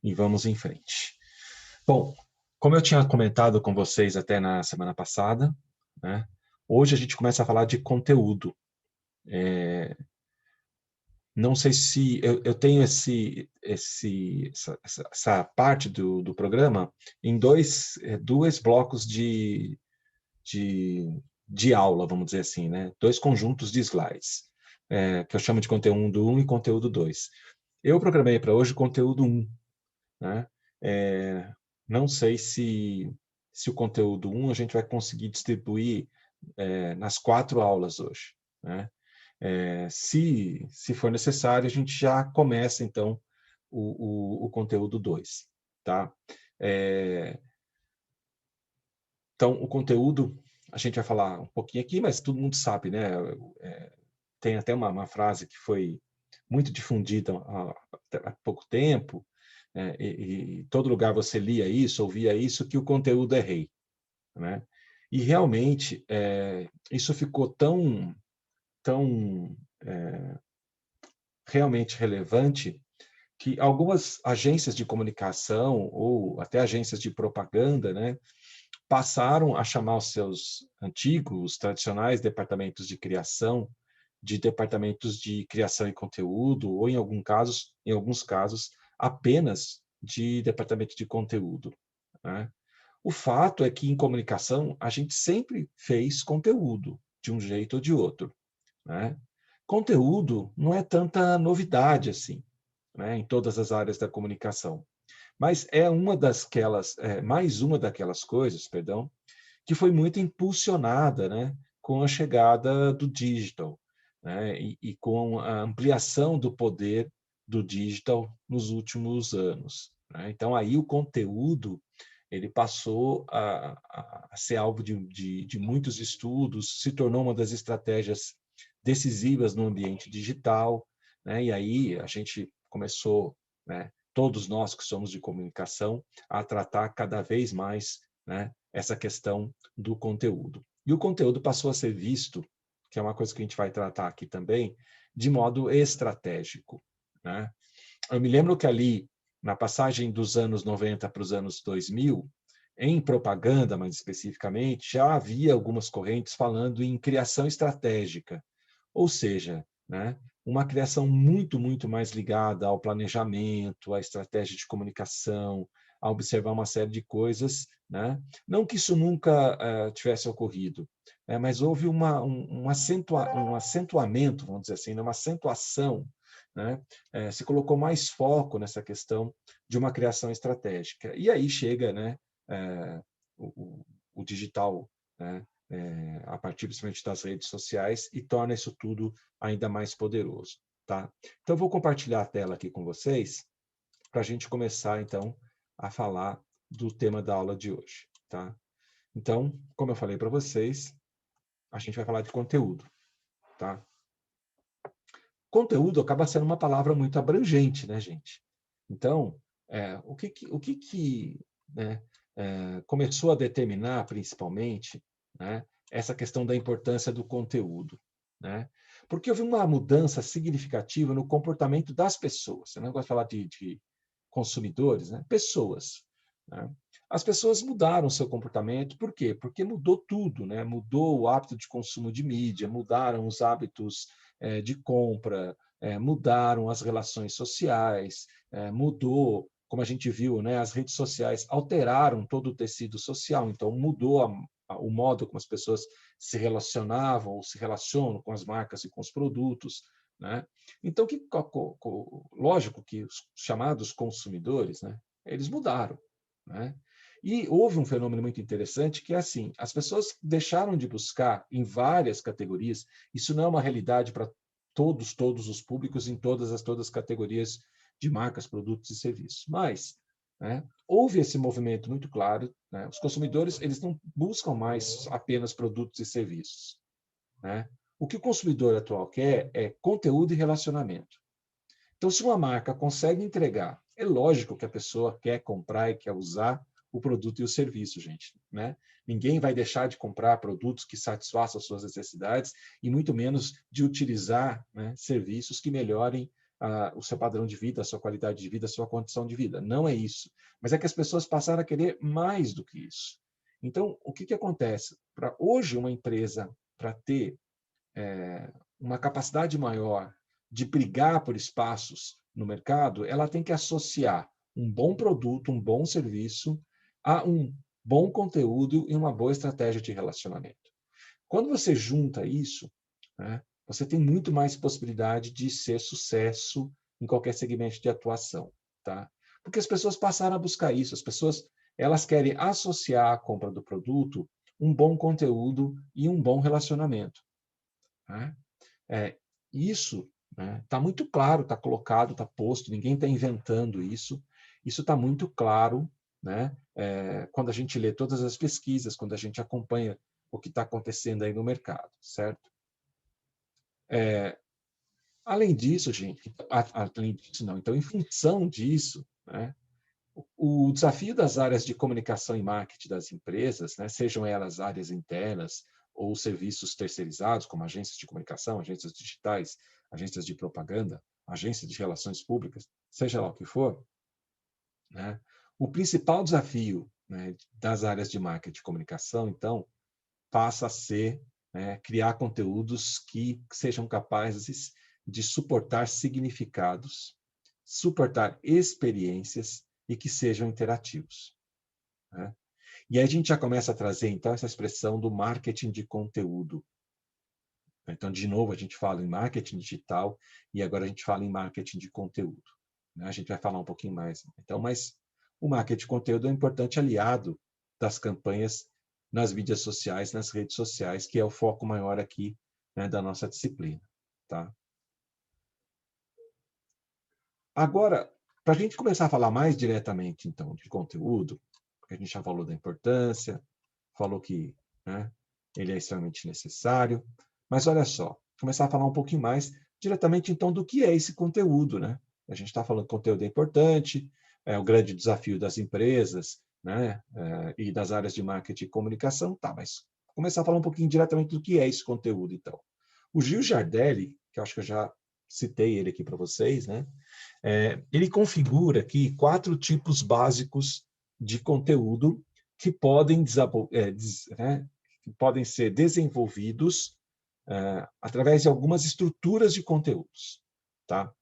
e vamos em frente. Bom, como eu tinha comentado com vocês até na semana passada, né, hoje a gente começa a falar de conteúdo. Não sei se eu tenho essa parte do programa em dois blocos de, de aula, vamos dizer assim, né? Dois conjuntos de slides, que eu chamo de conteúdo 1 e conteúdo 2. Eu programei para hoje o conteúdo 1, né? Não sei se o conteúdo 1 a gente vai conseguir distribuir nas 4 aulas hoje, né? Se for necessário, a gente já começa, então, o conteúdo 2, tá? Então, o conteúdo, a gente vai falar um pouquinho aqui, mas todo mundo sabe, né? Tem até uma frase que foi muito difundida há pouco tempo, e todo lugar você lia isso, ouvia isso, que o conteúdo é rei, né? E realmente, isso ficou tão realmente relevante que algumas agências de comunicação ou até agências de propaganda, né, passaram a chamar os seus antigos, tradicionais departamentos de criação de departamentos de criação e conteúdo, ou em alguns casos, apenas de departamento de conteúdo, né? O fato é que em comunicação a gente sempre fez conteúdo, de um jeito ou de outro, né? Conteúdo não é tanta novidade assim, né, em todas as áreas da comunicação. Mas mais uma daquelas coisas, perdão, que foi muito impulsionada, né, com a chegada do digital, né, e com a ampliação do poder do digital nos últimos anos, né? Então, aí o conteúdo ele passou a ser alvo de muitos estudos, se tornou uma das estratégias decisivas no ambiente digital, né? E aí a gente começou, né, todos nós que somos de comunicação, a tratar cada vez mais, né, essa questão do conteúdo. E o conteúdo passou a ser visto, que é uma coisa que a gente vai tratar aqui também, de modo estratégico, né? Eu me lembro que ali, na passagem dos anos 90 para os anos 2000, em propaganda, mais especificamente, já havia algumas correntes falando em criação estratégica, ou seja, né, uma criação muito mais ligada ao planejamento, à estratégia de comunicação, a observar uma série de coisas, né? Não que isso nunca tivesse ocorrido, né, mas houve um acentuamento, vamos dizer assim, uma acentuação, né? Se colocou mais foco nessa questão de uma criação estratégica. E aí chega, né, o digital, né, a partir principalmente das redes sociais, e torna isso tudo ainda mais poderoso, tá? Então, eu vou compartilhar a tela aqui com vocês para a gente começar, então, a falar do tema da aula de hoje, tá? Então, como eu falei para vocês, a gente vai falar de conteúdo, tá? Conteúdo acaba sendo uma palavra muito abrangente, né, gente? Então, né, começou a determinar, principalmente, né, essa questão da importância do conteúdo, né? Porque houve uma mudança significativa no comportamento das pessoas. Eu não gosto de falar de consumidores, né? Pessoas, né? As pessoas mudaram seu comportamento, por quê? Porque mudou tudo, né? Mudou o hábito de consumo de mídia, mudaram os hábitos de compra, mudaram as relações sociais, mudou, como a gente viu, né? As redes sociais alteraram todo o tecido social, então mudou o modo como as pessoas se relacionavam ou se relacionam com as marcas e com os produtos, né? Então, lógico que os chamados consumidores, né, eles mudaram, né? E houve um fenômeno muito interessante que é assim, as pessoas deixaram de buscar em várias categorias, isso não é uma realidade para todos os públicos em todas as categorias de marcas, produtos e serviços, mas, né, houve esse movimento muito claro, né? Os consumidores eles não buscam mais apenas produtos e serviços, né? O que o consumidor atual quer é conteúdo e relacionamento. Então, se uma marca consegue entregar, é lógico que a pessoa quer comprar e quer usar o produto e o serviço, gente, né? Ninguém vai deixar de comprar produtos que satisfaçam as suas necessidades e muito menos de utilizar, né, serviços que melhorem o seu padrão de vida, a sua qualidade de vida, a sua condição de vida. Não é isso. Mas é que as pessoas passaram a querer mais do que isso. Então, o que acontece? Para hoje, uma empresa, para ter uma capacidade maior de brigar por espaços no mercado, ela tem que associar um bom produto, um bom serviço, a um bom conteúdo e uma boa estratégia de relacionamento. Quando você junta isso, né, você tem muito mais possibilidade de ser sucesso em qualquer segmento de atuação, tá? Porque as pessoas passaram a buscar isso, as pessoas elas querem associar à compra do produto um bom conteúdo e um bom relacionamento. Né? Isso está muito claro, está colocado, está posto, ninguém está inventando isso. Isso está muito claro, né? Quando a gente lê todas as pesquisas, quando a gente acompanha o que está acontecendo aí no mercado, certo? Além disso, gente, além disso não, então, em função disso, né, o desafio das áreas de comunicação e marketing das empresas, né, sejam elas áreas internas ou serviços terceirizados, como agências de comunicação, agências digitais, agências de propaganda, agências de relações públicas, seja lá o que for, né, o principal desafio, né, das áreas de marketing e comunicação, então, passa a ser, né, criar conteúdos que sejam capazes de suportar significados, suportar experiências e que sejam interativos. Né? E aí a gente já começa a trazer, então, essa expressão do marketing de conteúdo. Então, de novo, a gente fala em marketing digital e agora a gente fala em marketing de conteúdo. Né? A gente vai falar um pouquinho mais. Então, mas o marketing de conteúdo é um importante aliado das campanhas nas mídias sociais, nas redes sociais, que é o foco maior aqui, né, da nossa disciplina. Tá? Agora, para a gente começar a falar mais diretamente, então, de conteúdo, porque a gente já falou da importância, falou que, né, ele é extremamente necessário, mas olha só, começar a falar um pouquinho mais diretamente, então, do que é esse conteúdo, né? A gente está falando que conteúdo é importante, é o grande desafio das empresas, né, e das áreas de marketing e comunicação, tá, mas começar a falar um pouquinho diretamente do que é esse conteúdo, então. O Gil Jardelli, que eu acho que eu já citei ele aqui para vocês, né? Ele configura aqui 4 tipos básicos de conteúdo que podem, né, que podem ser desenvolvidos através de algumas estruturas de conteúdos. Tá?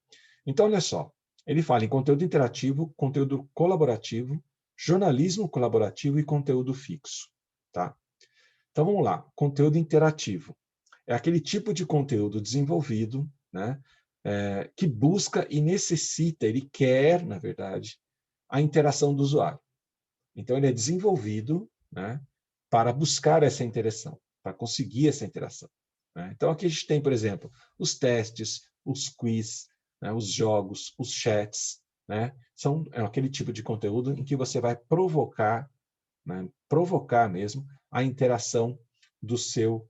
Então, olha só, ele fala em conteúdo interativo, conteúdo colaborativo, jornalismo colaborativo e conteúdo fixo. Tá? Então, vamos lá. Conteúdo interativo. É aquele tipo de conteúdo desenvolvido, né, que busca e necessita, ele quer, na verdade, a interação do usuário. Então, ele é desenvolvido, né, para buscar essa interação, para conseguir essa interação. Né? Então, aqui a gente tem, por exemplo, os testes, os quiz, né, os jogos, os chats. Né? É aquele tipo de conteúdo em que você vai provocar, né, provocar mesmo, a interação do seu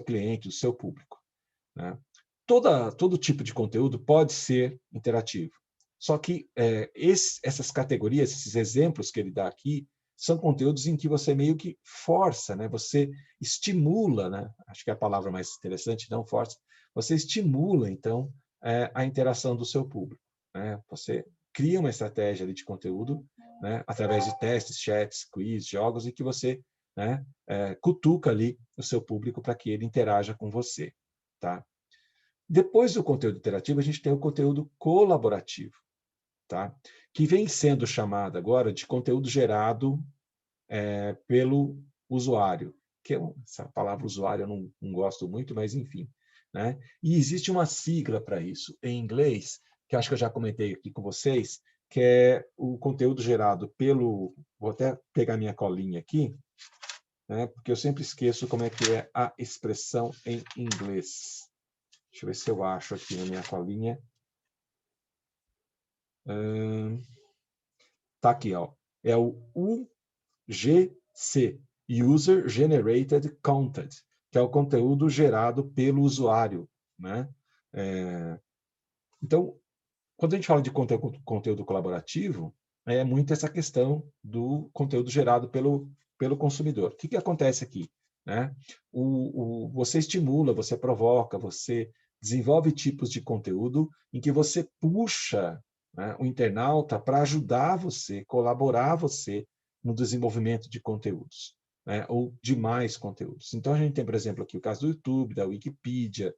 cliente, do seu público. Né? Todo tipo de conteúdo pode ser interativo. Só que essas categorias, esses exemplos que ele dá aqui, são conteúdos em que você meio que força, né? Você estimula, né? Acho que é a palavra mais interessante, não força. Você estimula, então, a interação do seu público. Né? Você cria uma estratégia ali de conteúdo, né? Através de testes, chats, quiz, jogos, e que você, né, cutuca ali o seu público para que ele interaja com você. Tá? Depois do conteúdo interativo, a gente tem o conteúdo colaborativo, tá? Que vem sendo chamado agora de conteúdo gerado pelo usuário, que essa palavra usuário eu não gosto muito, mas enfim. Né? E existe uma sigla para isso, em inglês, que acho que eu já comentei aqui com vocês, que é o conteúdo gerado pelo... Vou até pegar minha colinha aqui, né? Porque eu sempre esqueço como é que é a expressão em inglês. Deixa eu ver se eu acho aqui na minha colinha. Tá aqui, ó. É o UGC, User Generated Content, que é o conteúdo gerado pelo usuário, né? Então, quando a gente fala de conteúdo colaborativo, é muito essa questão do conteúdo gerado pelo consumidor. O que acontece aqui? Né? Você estimula, você provoca, você desenvolve tipos de conteúdo em que você puxa, né, o internauta para ajudar você, colaborar você no desenvolvimento de conteúdos, né, ou de mais conteúdos. Então, a gente tem, por exemplo, aqui o caso do YouTube, da Wikipedia,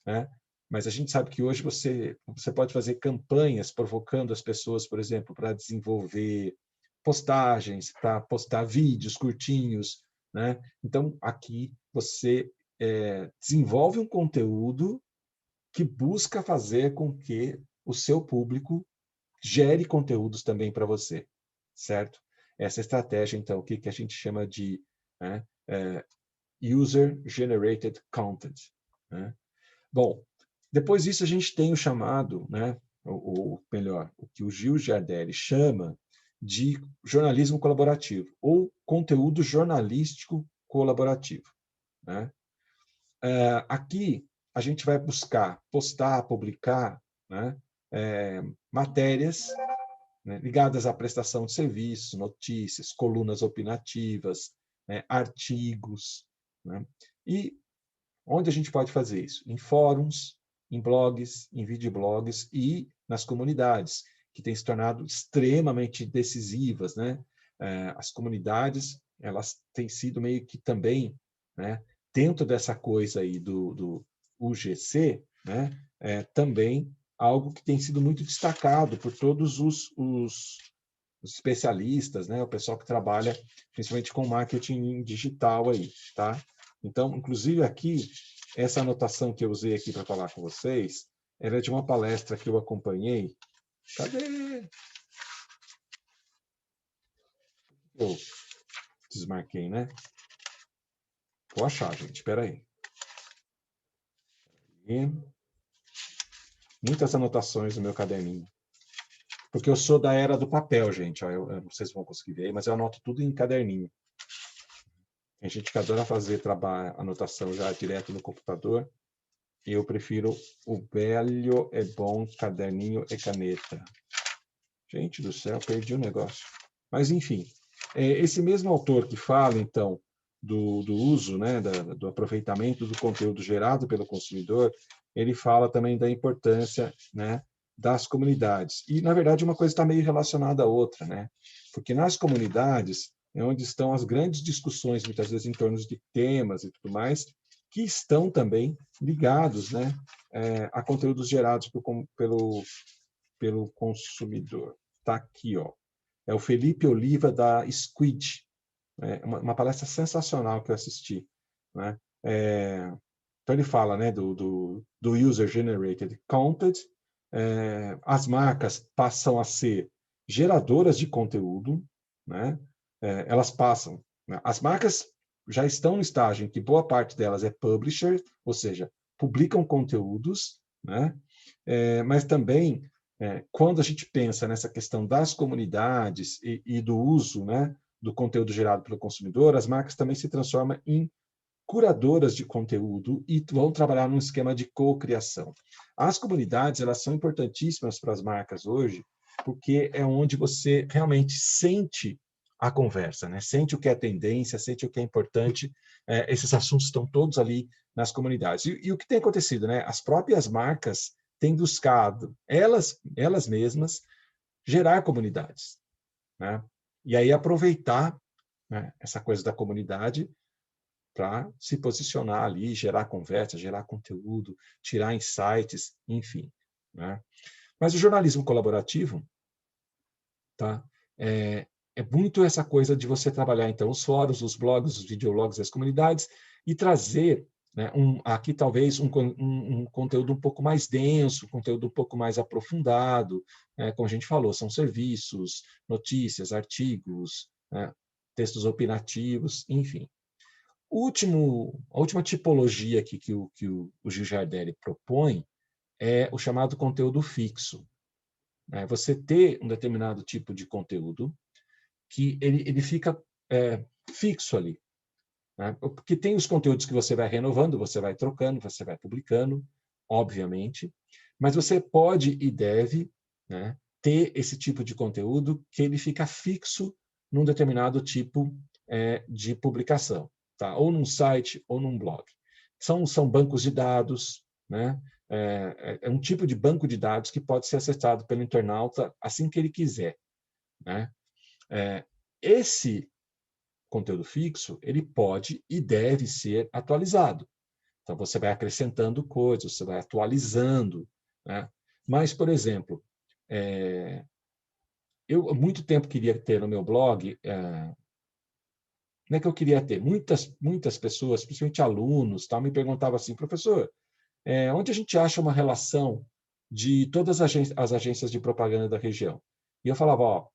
né, mas a gente sabe que hoje você pode fazer campanhas provocando as pessoas, por exemplo, para desenvolver postagens, para postar vídeos curtinhos, né? Então, aqui você desenvolve um conteúdo que busca fazer com que o seu público gere conteúdos também para você, certo? Essa estratégia, então, o que a gente chama de, né, User-Generated Content, né? Bom, depois disso a gente tem o chamado, né, ou melhor, o que o Gil Giardelli chama de jornalismo colaborativo, ou conteúdo jornalístico colaborativo, né? Aqui a gente vai buscar postar, publicar, né, matérias, né, ligadas à prestação de serviços, notícias, colunas opinativas, né, artigos, né? E onde a gente pode fazer isso? Em fóruns, em blogs, em videoblogs e nas comunidades, que têm se tornado extremamente decisivas, né? As comunidades, elas têm sido meio que também, né, dentro dessa coisa aí do UGC, né, também algo que tem sido muito destacado por todos os especialistas, né, o pessoal que trabalha principalmente com marketing digital aí, tá? Então, inclusive aqui, essa anotação que eu usei aqui para falar com vocês, era de uma palestra que eu acompanhei. Cadê? Eu desmarquei, né? Vou achar, gente, espera aí. E muitas anotações no meu caderninho. Porque eu sou da era do papel, gente. Ó, eu não sei se vão conseguir ver, mas eu anoto tudo em caderninho. Tem gente que adora fazer trabalho, anotação já direto no computador. Eu prefiro o velho e bom caderninho e caneta. Gente do céu, perdi o negócio. Mas, enfim, esse mesmo autor que fala, então, do uso, né, do aproveitamento do conteúdo gerado pelo consumidor, ele fala também da importância, né, das comunidades. E, na verdade, uma coisa está meio relacionada à outra, né? Porque nas comunidades é onde estão as grandes discussões, muitas vezes em torno de temas e tudo mais, que estão também ligados, né, a conteúdos gerados pelo consumidor. Está aqui, ó. É o Felipe Oliva, da Squid. Uma palestra sensacional que eu assisti, né? Então, ele fala, né, do User-Generated Content. As marcas passam a ser geradoras de conteúdo, né? Elas passam... Né? As marcas já estão no estágio em que boa parte delas é publisher, ou seja, publicam conteúdos, né? Mas também, quando a gente pensa nessa questão das comunidades e do uso, né, do conteúdo gerado pelo consumidor, as marcas também se transformam em curadoras de conteúdo e vão trabalhar num esquema de cocriação. As comunidades, elas são importantíssimas para as marcas hoje, porque é onde você realmente sente a conversa, né? Sente o que é tendência, sente o que é importante. Esses assuntos estão todos ali nas comunidades. E o que tem acontecido, né? As próprias marcas têm buscado, elas mesmas, gerar comunidades, né? E aí aproveitar, né, essa coisa da comunidade para se posicionar ali, gerar conversa, gerar conteúdo, tirar insights, enfim, né? Mas o jornalismo colaborativo, tá? É muito essa coisa de você trabalhar, então, os fóruns, os blogs, os videologs, as comunidades, e trazer, né, aqui talvez um conteúdo um pouco mais denso, um conteúdo um pouco mais aprofundado, né, como a gente falou, são serviços, notícias, artigos, né, textos opinativos, enfim. A última tipologia aqui que o Gil Giardelli propõe é o chamado conteúdo fixo. Né? Você ter um determinado tipo de conteúdo que ele fica fixo ali. Né? Porque tem os conteúdos que você vai renovando, você vai trocando, você vai publicando, obviamente, mas você pode e deve, né, ter esse tipo de conteúdo que ele fica fixo num determinado tipo de publicação, tá? Ou num site ou num blog. São bancos de dados, né? é um tipo de banco de dados que pode ser acessado pelo internauta assim que ele quiser, né? Esse conteúdo fixo, ele pode e deve ser atualizado. Então, você vai acrescentando coisas, você vai atualizando, né? Mas, por exemplo, eu há muito tempo queria ter no meu blog, não é que eu queria ter, muitas pessoas, principalmente alunos, tal, me perguntavam assim, professor, onde a gente acha uma relação de todas as agências de propaganda da região? E eu falava, ó,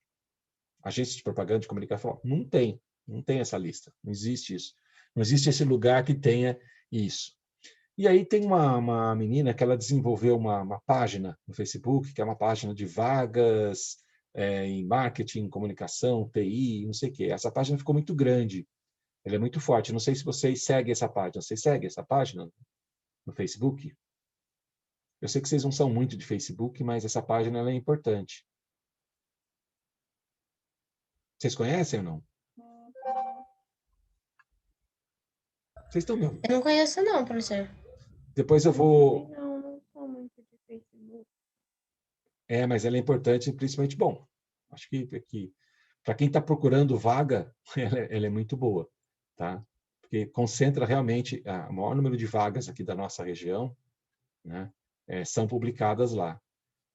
agência de propaganda, de comunicação, não tem essa lista, não existe isso. Não existe esse lugar que tenha isso. E aí tem uma menina que ela desenvolveu uma página no Facebook, que é uma página de vagas em marketing, comunicação, TI, não sei o quê. Essa página ficou muito grande, ela é muito forte. Não sei se vocês seguem essa página. Vocês seguem essa página no Facebook? Eu sei que vocês não são muito de Facebook, mas essa página ela é importante. Vocês conhecem ou não? Vocês estão me ouvindo? Eu não conheço não, professor. Depois eu vou... Não sou muito de Facebook. Mas ela é importante, principalmente, bom, acho que para quem está procurando vaga, ela é muito boa, tá? Porque concentra realmente o maior número de vagas aqui da nossa região, né? São publicadas lá.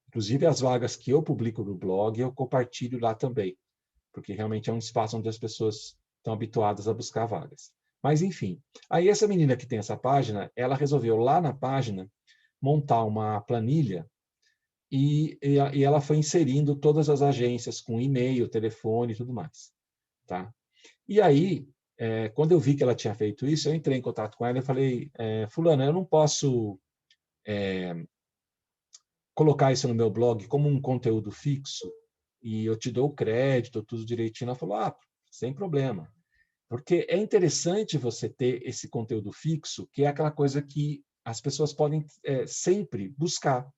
Inclusive, as vagas que eu publico no blog, eu compartilho lá também, porque realmente é um espaço onde as pessoas estão habituadas a buscar vagas. Mas, enfim, aí essa menina que tem essa página, ela resolveu lá na página montar uma planilha e ela foi inserindo todas as agências com e-mail, telefone e tudo mais. Tá? E aí, quando eu vi que ela tinha feito isso, eu entrei em contato com ela e falei, fulana, eu não posso colocar isso no meu blog como um conteúdo fixo e eu te dou o crédito, tudo direitinho. Ela falou, sem problema. Porque é interessante você ter esse conteúdo fixo, que é aquela coisa que as pessoas podem sempre buscar.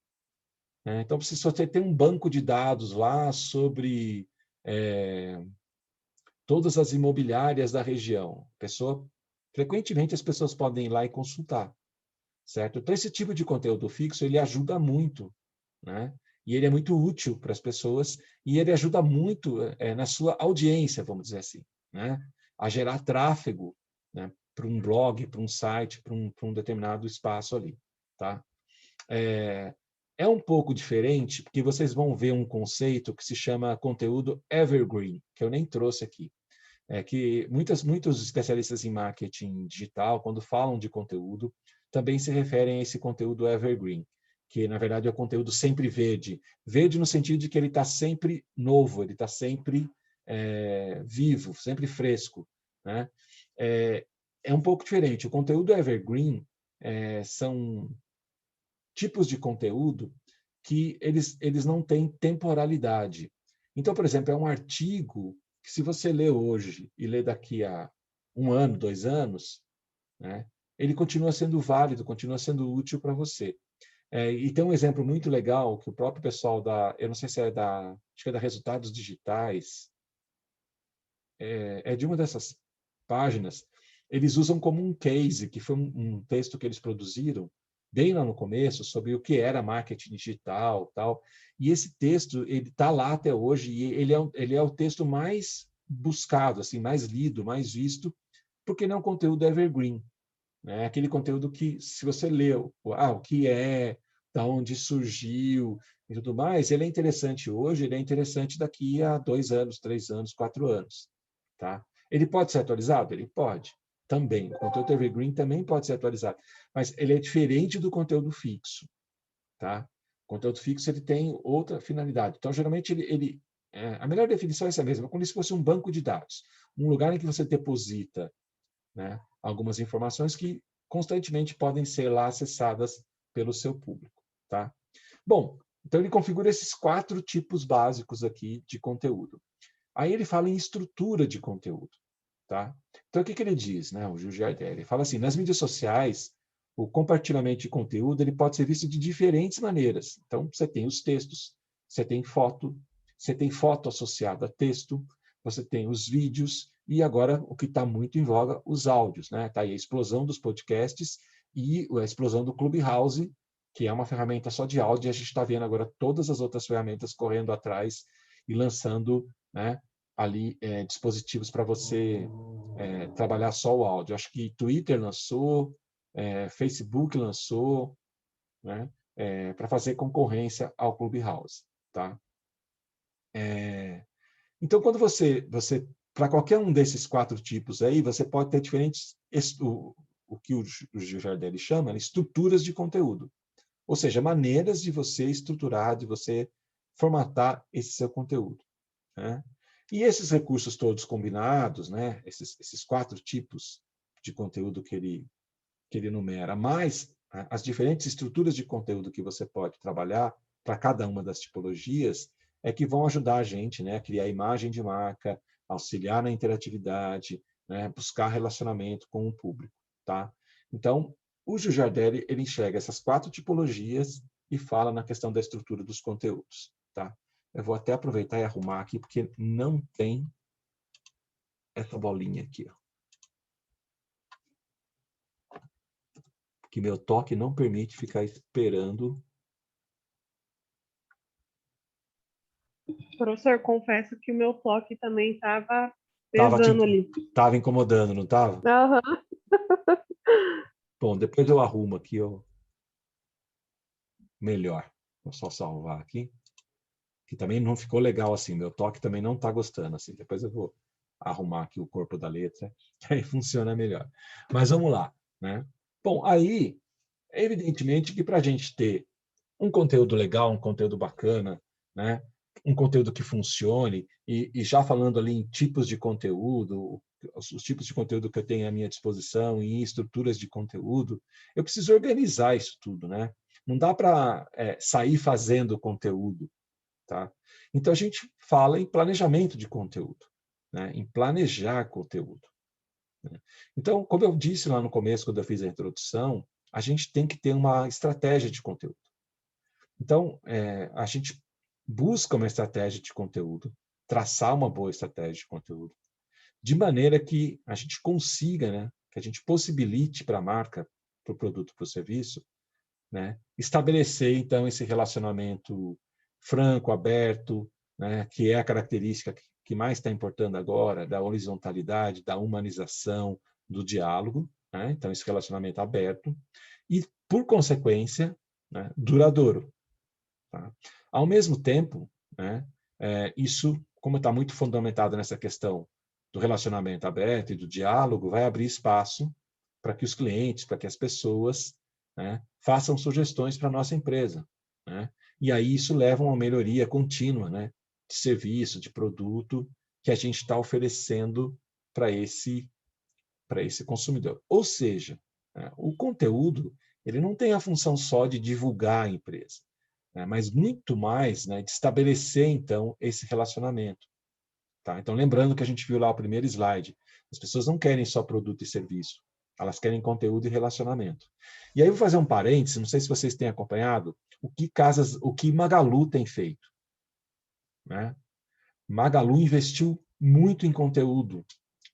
Então, se você tem um banco de dados lá sobre todas as imobiliárias da região, frequentemente as pessoas podem ir lá e consultar, certo? Então, esse tipo de conteúdo fixo, ele ajuda muito, né? E ele é muito útil para as pessoas e ele ajuda muito na sua audiência, vamos dizer assim, né? A gerar tráfego, né? Para um blog, para um site, para um determinado espaço ali, tá? É um pouco diferente, porque vocês vão ver um conceito que se chama conteúdo evergreen, que eu nem trouxe aqui. Que muitos especialistas em marketing digital, quando falam de conteúdo, também se referem a esse conteúdo evergreen, que na verdade é o conteúdo sempre verde. Verde no sentido de que ele está sempre novo, ele está sempre vivo, sempre fresco, né? É um pouco diferente. O conteúdo evergreen são tipos de conteúdo que eles não têm temporalidade. Então, por exemplo, é um artigo que se você lê hoje e lê daqui a 1 ano, 2 anos, né, ele continua sendo válido, continua sendo útil para você. E tem um exemplo muito legal que o próprio pessoal eu não sei se acho que é da Resultados Digitais, de uma dessas páginas, eles usam como um case, que foi um texto que eles produziram bem lá no começo, sobre o que era marketing digital, tal. E esse texto, ele está lá até hoje, e ele é o texto mais buscado, assim, mais lido, mais visto, porque ele é um conteúdo evergreen, né? Aquele conteúdo que, se você leu, o que é, da onde surgiu e tudo mais, ele é interessante hoje, ele é interessante daqui a 2 anos, 3 anos, 4 anos. Tá? Ele pode ser atualizado? Ele pode. Também. O conteúdo evergreen também pode ser atualizado. Mas ele é diferente do conteúdo fixo. Tá? O conteúdo fixo ele tem outra finalidade. Então, geralmente, a melhor definição é essa mesma, como se fosse um banco de dados. Um lugar em que você deposita, né, algumas informações que constantemente podem ser lá acessadas pelo seu público. Tá? Bom, então ele configura esses 4 tipos básicos aqui de conteúdo. Aí ele fala em estrutura de conteúdo. Tá? Então, o que ele diz, né, o Gil Giardelli? Ele fala assim, nas mídias sociais, o compartilhamento de conteúdo ele pode ser visto de diferentes maneiras. Então, você tem os textos, você tem foto associada a texto, você tem os vídeos, e agora, o que está muito em voga, os áudios. Né? Tá aí a explosão dos podcasts e a explosão do Clubhouse, que é uma ferramenta só de áudio, e a gente está vendo agora todas as outras ferramentas correndo atrás e lançando, né, ali dispositivos para você trabalhar só o áudio. Acho que Twitter lançou, Facebook lançou, né, para fazer concorrência ao Clubhouse, tá? Então, quando você para qualquer um desses 4 tipos aí, você pode ter diferentes, o que o Girardelli chama, né, estruturas de conteúdo. Ou seja, maneiras de você estruturar, de você formatar esse seu conteúdo, né? E esses recursos todos combinados, né, esses 4 tipos de conteúdo que ele enumera, mais as diferentes estruturas de conteúdo que você pode trabalhar para cada uma das tipologias, é que vão ajudar a gente, né, a criar imagem de marca, auxiliar na interatividade, né, buscar relacionamento com o público, tá? Então, o Jujardelli, ele enxerga essas 4 tipologias e fala na questão da estrutura dos conteúdos, tá? Eu vou até aproveitar e arrumar aqui, porque não tem essa bolinha aqui, ó. Que meu toque não permite ficar esperando. Professor, confesso que o meu toque também estava Tava pesando ali. tava incomodando, não tava? Aham. Bom, depois eu arrumo aqui, melhor. Vou só salvar aqui. Que também não ficou legal assim. Meu toque também não está gostando assim. Depois eu vou arrumar aqui o corpo da letra, que aí funciona melhor. Mas vamos lá, né? Bom, aí, evidentemente que para a gente ter um conteúdo legal, um conteúdo bacana, né? Um conteúdo que funcione, e já falando ali em tipos de conteúdo, os tipos de conteúdo que eu tenho à minha disposição e em estruturas de conteúdo, eu preciso organizar isso tudo, né? Não dá para sair fazendo conteúdo, tá? Então, a gente fala em planejamento de conteúdo, né? Em planejar conteúdo, né? Então, como eu disse lá no começo, quando eu fiz a introdução, a gente tem que ter uma estratégia de conteúdo. Então, a gente busca uma estratégia de conteúdo, traçar uma boa estratégia de conteúdo, de maneira que a gente consiga, né, que a gente possibilite para a marca, para o produto, para o serviço, né, estabelecer, então, esse relacionamento franco, aberto, né, que é a característica que mais está importando agora, da horizontalidade, da humanização, do diálogo, né, então, esse relacionamento aberto, e, por consequência, né, duradouro. Tá? Ao mesmo tempo, né, isso, como está muito fundamentado nessa questão do relacionamento aberto e do diálogo, vai abrir espaço para que os clientes, para que as pessoas, né, façam sugestões para a nossa empresa, né? E aí isso leva a uma melhoria contínua, né, de serviço, de produto que a gente está oferecendo para esse consumidor. Ou seja, né, o conteúdo ele não tem a função só de divulgar a empresa, né, mas muito mais, né, de estabelecer, então, esse relacionamento. Tá? Então, lembrando que a gente viu lá o primeiro slide, as pessoas não querem só produto e serviço, elas querem conteúdo e relacionamento. E aí eu vou fazer um parênteses, não sei se vocês têm acompanhado, o que Magalu tem feito, né? Magalu investiu muito em conteúdo,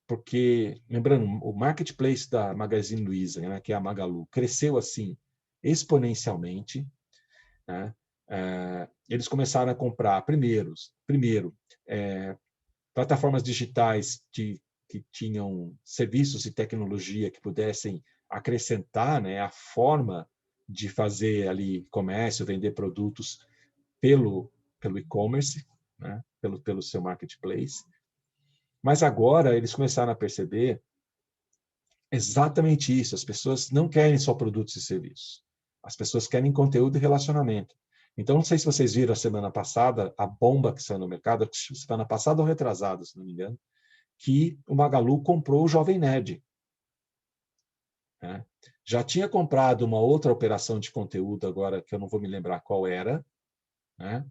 porque, lembrando, o marketplace da Magazine Luiza, né, que é a Magalu, cresceu assim exponencialmente, né? Eles começaram a comprar primeiro, plataformas digitais que tinham serviços e tecnologia que pudessem acrescentar, né, a forma de fazer ali comércio, vender produtos pelo e-commerce, né, pelo seu marketplace. Mas agora eles começaram a perceber exatamente isso. As pessoas não querem só produtos e serviços. As pessoas querem conteúdo e relacionamento. Então, não sei se vocês viram a semana passada, a bomba que saiu no mercado, semana passada ou retrasada, se não me engano, que o Magalu comprou o Jovem Nerd, né? Já tinha comprado uma outra operação de conteúdo, agora que eu não vou me lembrar qual era, né?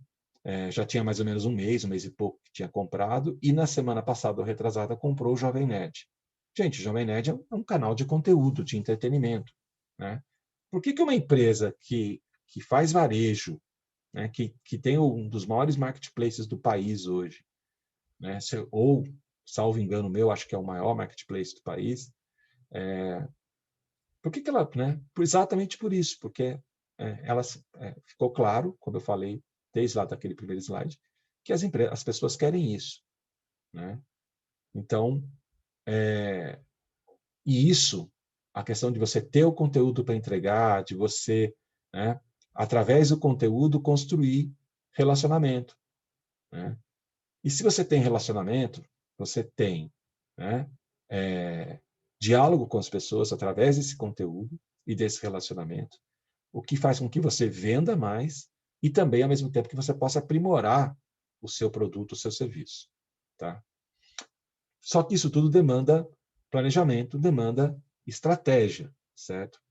Já tinha mais ou menos um mês e pouco que tinha comprado, e na semana passada ou retrasada comprou o Jovem Nerd. Gente, o Jovem Nerd é um canal de conteúdo, de entretenimento, né? Por que uma empresa que faz varejo, né, que tem um dos maiores marketplaces do país hoje, né, ou, salvo engano meu, acho que é o maior marketplace do país, por que ela, né? Exatamente por isso, porque ficou claro, como eu falei desde lá daquele primeiro slide, que as pessoas querem isso, né? Então, e isso, a questão de você ter o conteúdo para entregar, de você, né, através do conteúdo, construir relacionamento, né? E se você tem relacionamento, você tem, né, diálogo com as pessoas através desse conteúdo e desse relacionamento, o que faz com que você venda mais e também, ao mesmo tempo, que você possa aprimorar o seu produto, o seu serviço, tá? Só que isso tudo demanda planejamento, demanda estratégia, certo?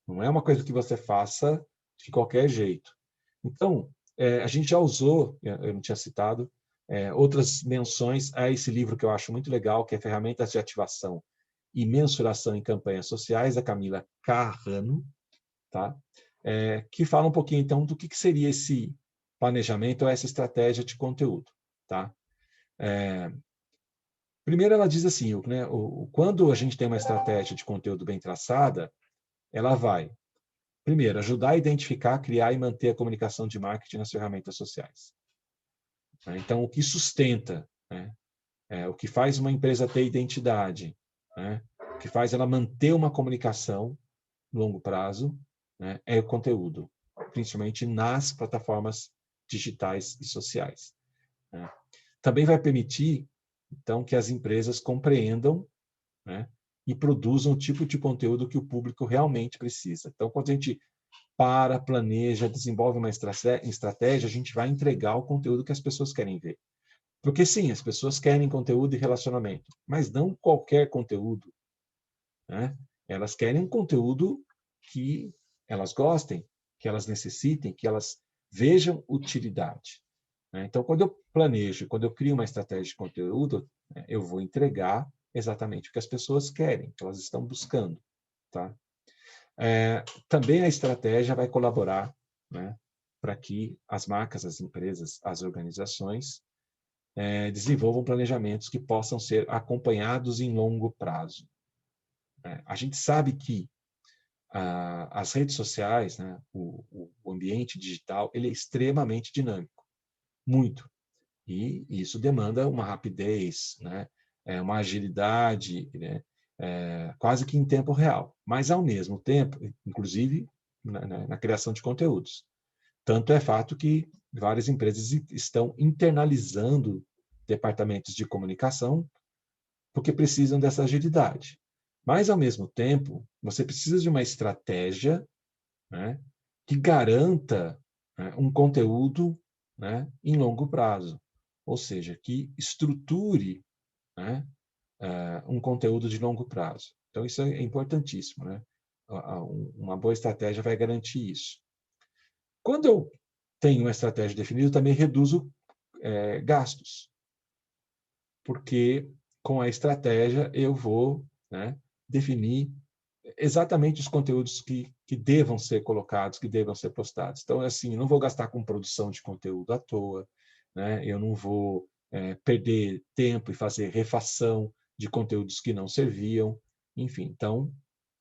Não é uma coisa que você faça de qualquer jeito. Então, a gente já usou, eu não tinha citado, outras menções a esse livro que eu acho muito legal, que é Ferramentas de Ativação e Mensuração em Campanhas Sociais, da Camila Carrano, tá? Que fala um pouquinho, então, do que seria esse planejamento ou essa estratégia de conteúdo, tá? Primeiro, ela diz assim, né, quando a gente tem uma estratégia de conteúdo bem traçada, ela vai, primeiro, ajudar a identificar, criar e manter a comunicação de marketing nas ferramentas sociais. Então, o que sustenta, né, o que faz uma empresa ter identidade, né, o que faz ela manter uma comunicação no longo prazo, né, é o conteúdo, principalmente nas plataformas digitais e sociais, né. Também vai permitir, então, que as empresas compreendam, né, e produzam o tipo de conteúdo que o público realmente precisa. Então, quando a gente planeja, desenvolve uma estratégia, a gente vai entregar o conteúdo que as pessoas querem ver. Porque, sim, as pessoas querem conteúdo e relacionamento, mas não qualquer conteúdo, né? Elas querem um conteúdo que elas gostem, que elas necessitem, que elas vejam utilidade, né? Então, quando eu planejo, quando eu crio uma estratégia de conteúdo, né, eu vou entregar exatamente o que as pessoas querem, que elas estão buscando, tá? Também a estratégia vai colaborar, né, para que as marcas, as empresas, as organizações desenvolvam planejamentos que possam ser acompanhados em longo prazo. A gente sabe que as redes sociais, né, o ambiente digital, ele é extremamente dinâmico, muito. E isso demanda uma rapidez, né, uma agilidade, né, quase que em tempo real. Mas, ao mesmo tempo, inclusive na criação de conteúdos. Tanto é fato que várias empresas estão internalizando departamentos de comunicação porque precisam dessa agilidade. Mas, ao mesmo tempo, você precisa de uma estratégia, né, que garanta, né, um conteúdo, né, em longo prazo. Ou seja, que estruture, né, um conteúdo de longo prazo. Então, isso é importantíssimo, né? Uma boa estratégia vai garantir isso. Quando eu tenho uma estratégia definida, eu também reduzo gastos, porque com a estratégia eu vou, né, definir exatamente os conteúdos que devam ser colocados, que devam ser postados. Então, assim, eu não vou gastar com produção de conteúdo à toa, né? Eu não vou perder tempo e fazer refação de conteúdos que não serviam. Enfim, então,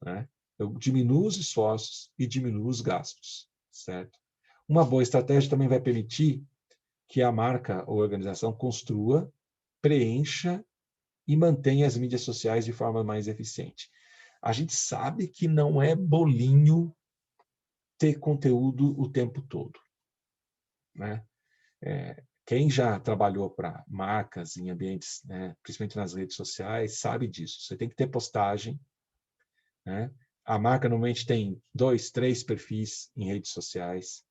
né, eu diminuo os esforços e diminuo os gastos, certo? Uma boa estratégia também vai permitir que a marca ou organização construa, preencha e mantenha as mídias sociais de forma mais eficiente. A gente sabe que não é bolinho ter conteúdo o tempo todo, né? Quem já trabalhou para marcas em ambientes, né, principalmente nas redes sociais, sabe disso. Você tem que ter postagem, né? A marca normalmente tem 2, 3 perfis em redes sociais,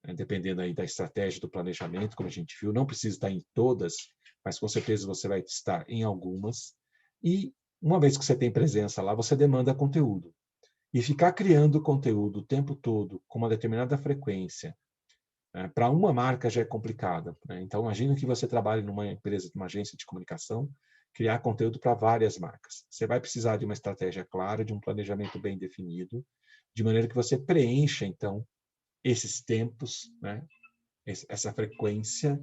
né, dependendo aí da estratégia do planejamento, como a gente viu. Não precisa estar em todas, mas com certeza você vai estar em algumas. E uma vez que você tem presença lá, você demanda conteúdo. E ficar criando conteúdo o tempo todo, com uma determinada frequência, para uma marca já é complicado, né? Então, imagina que você trabalhe numa empresa, numa agência de comunicação, criar conteúdo para várias marcas. Você vai precisar de uma estratégia clara, de um planejamento bem definido, de maneira que você preencha, então, esses tempos, né? Essa frequência,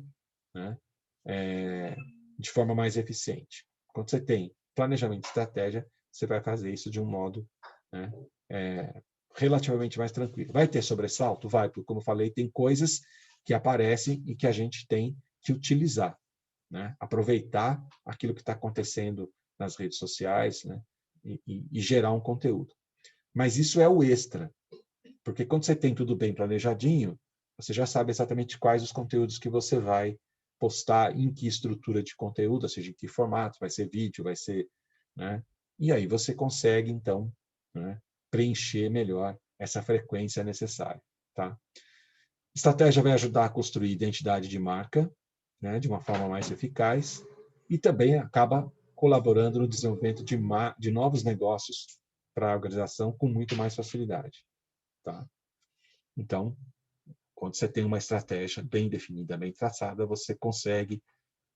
né? De forma mais eficiente. Quando você tem planejamento e estratégia, você vai fazer isso de um modo, né, relativamente mais tranquilo. Vai ter sobressalto? Vai, porque, como eu falei, tem coisas que aparecem e que a gente tem que utilizar, né? Aproveitar aquilo que está acontecendo nas redes sociais, né? E gerar um conteúdo. Mas isso é o extra, porque quando você tem tudo bem planejadinho, você já sabe exatamente quais os conteúdos que você vai postar, em que estrutura de conteúdo, ou seja, em que formato, vai ser vídeo, vai ser... né? E aí você consegue, então, né, preencher melhor essa frequência necessária. Tá? Estratégia vai ajudar a construir identidade de marca, né, de uma forma mais eficaz, e também acaba colaborando no desenvolvimento de novos negócios para a organização com muito mais facilidade. Tá? Então, quando você tem uma estratégia bem definida, bem traçada, você consegue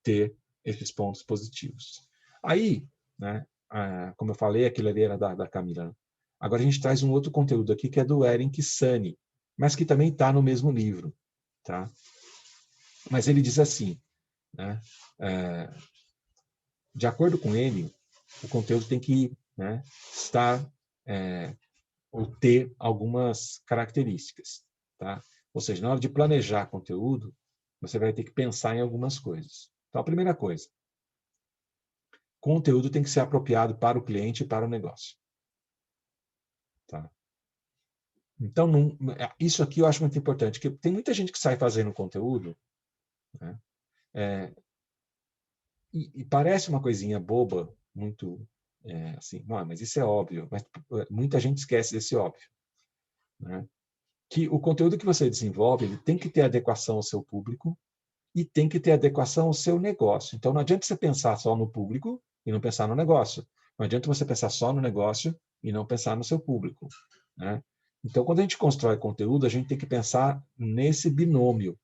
ter esses pontos positivos. Aí, né, como eu falei, aquilo ali era da Camila. Agora a gente traz um outro conteúdo aqui que é do Eric Sani, mas que também está no mesmo livro. Tá? Mas ele diz assim, né, de acordo com ele, o conteúdo tem que, né, estar ou ter algumas características. Tá? Ou seja, na hora de planejar conteúdo, você vai ter que pensar em algumas coisas. Então, a primeira coisa, conteúdo tem que ser apropriado para o cliente e para o negócio. Tá? Então, isso aqui eu acho muito importante, porque tem muita gente que sai fazendo conteúdo, né, e parece uma coisinha boba, muito assim, não, mas isso é óbvio, mas muita gente esquece desse óbvio. Né? Que o conteúdo que você desenvolve ele tem que ter adequação ao seu público e tem que ter adequação ao seu negócio. Então, não adianta você pensar só no público e não pensar no negócio. Não adianta você pensar só no negócio e não pensar no seu público. Né? Então, quando a gente constrói conteúdo, a gente tem que pensar nesse binômio,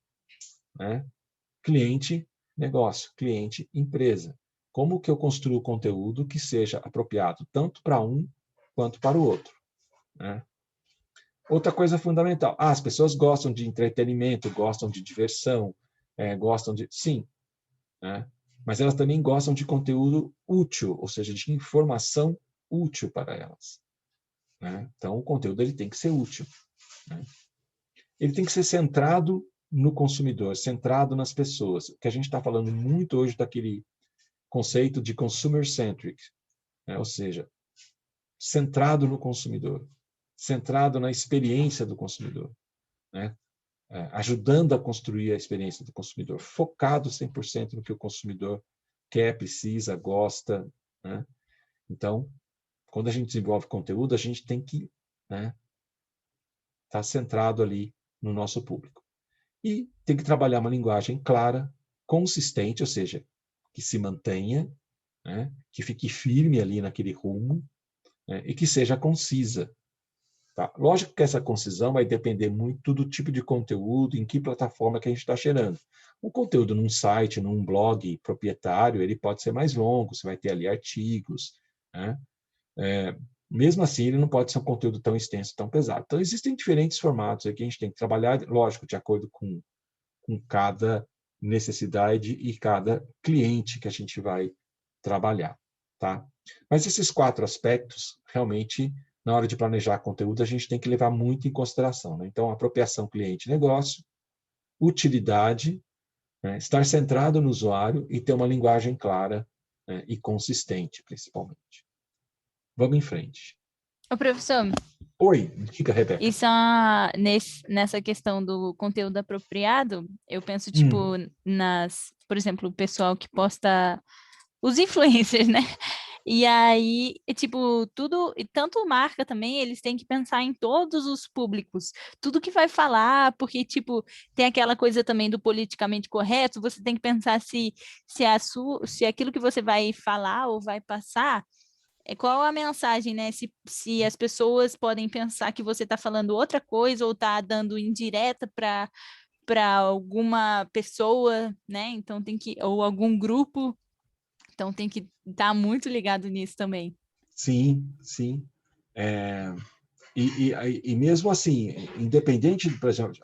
né? Cliente, negócio, cliente, empresa. Como que eu construo conteúdo que seja apropriado tanto para um quanto para o outro? Né? Outra coisa fundamental. As pessoas gostam de entretenimento, gostam de diversão, gostam de... Sim, né? Mas elas também gostam de conteúdo útil, ou seja, de informação útil para elas. Né? Então, o conteúdo ele tem que ser útil. Né? Ele tem que ser centrado no consumidor, centrado nas pessoas. Que a gente está falando muito hoje daquele conceito de consumer-centric, né? Ou seja, centrado no consumidor, centrado na experiência do consumidor, né? Ajudando a construir a experiência do consumidor, focado 100% no que o consumidor quer, precisa, gosta. Né? Então, quando a gente desenvolve conteúdo, a gente tem que, né, estar centrado ali no nosso público. E tem que trabalhar uma linguagem clara, consistente, ou seja, que se mantenha, né, que fique firme ali naquele rumo, né, e que seja concisa. Tá? Lógico que essa concisão vai depender muito do tipo de conteúdo, em que plataforma que a gente está gerando. O conteúdo num site, num blog proprietário, ele pode ser mais longo, você vai ter ali artigos, né? Mesmo assim, ele não pode ser um conteúdo tão extenso, tão pesado. Então, existem diferentes formatos aqui, a gente tem que trabalhar, lógico, de acordo com cada necessidade e cada cliente que a gente vai trabalhar. Tá? Mas esses 4 aspectos, realmente, na hora de planejar conteúdo, a gente tem que levar muito em consideração. Né? Então, apropriação cliente-negócio, utilidade, né? Estar centrado no usuário e ter uma linguagem clara, né, e consistente, principalmente. Vamos em frente. Ô, professor, Oi, diga, Rebeca. isso nessa questão do conteúdo apropriado, eu penso, tipo, por exemplo, o pessoal que posta os influencers, né? E aí, tipo, tudo, e tanto marca também, eles têm que pensar em todos os públicos, tudo que vai falar, porque, tipo, tem aquela coisa também do politicamente correto, você tem que pensar se aquilo que você vai falar ou vai passar, qual a mensagem, né? Se as pessoas podem pensar que você está falando outra coisa ou está dando indireta para alguma pessoa, né? Então tem que, ou algum grupo. Então tem que estar muito ligado nisso também. Sim, sim. E mesmo assim, independente, por exemplo,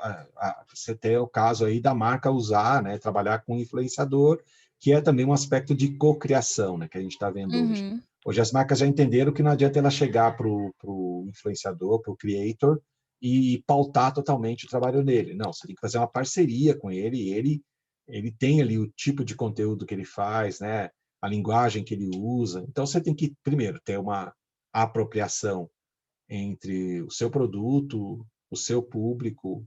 você tem o caso aí da marca usar, né, trabalhar com influenciador, que é também um aspecto de cocriação, né, que a gente está vendo hoje. Hoje as marcas já entenderam que não adianta ela chegar para o influenciador, para o creator, e pautar totalmente o trabalho dele. Não, você tem que fazer uma parceria com ele, e ele tem ali o tipo de conteúdo que ele faz, né? A linguagem que ele usa. Então, você tem que, primeiro, ter uma apropriação entre o seu produto, o seu público,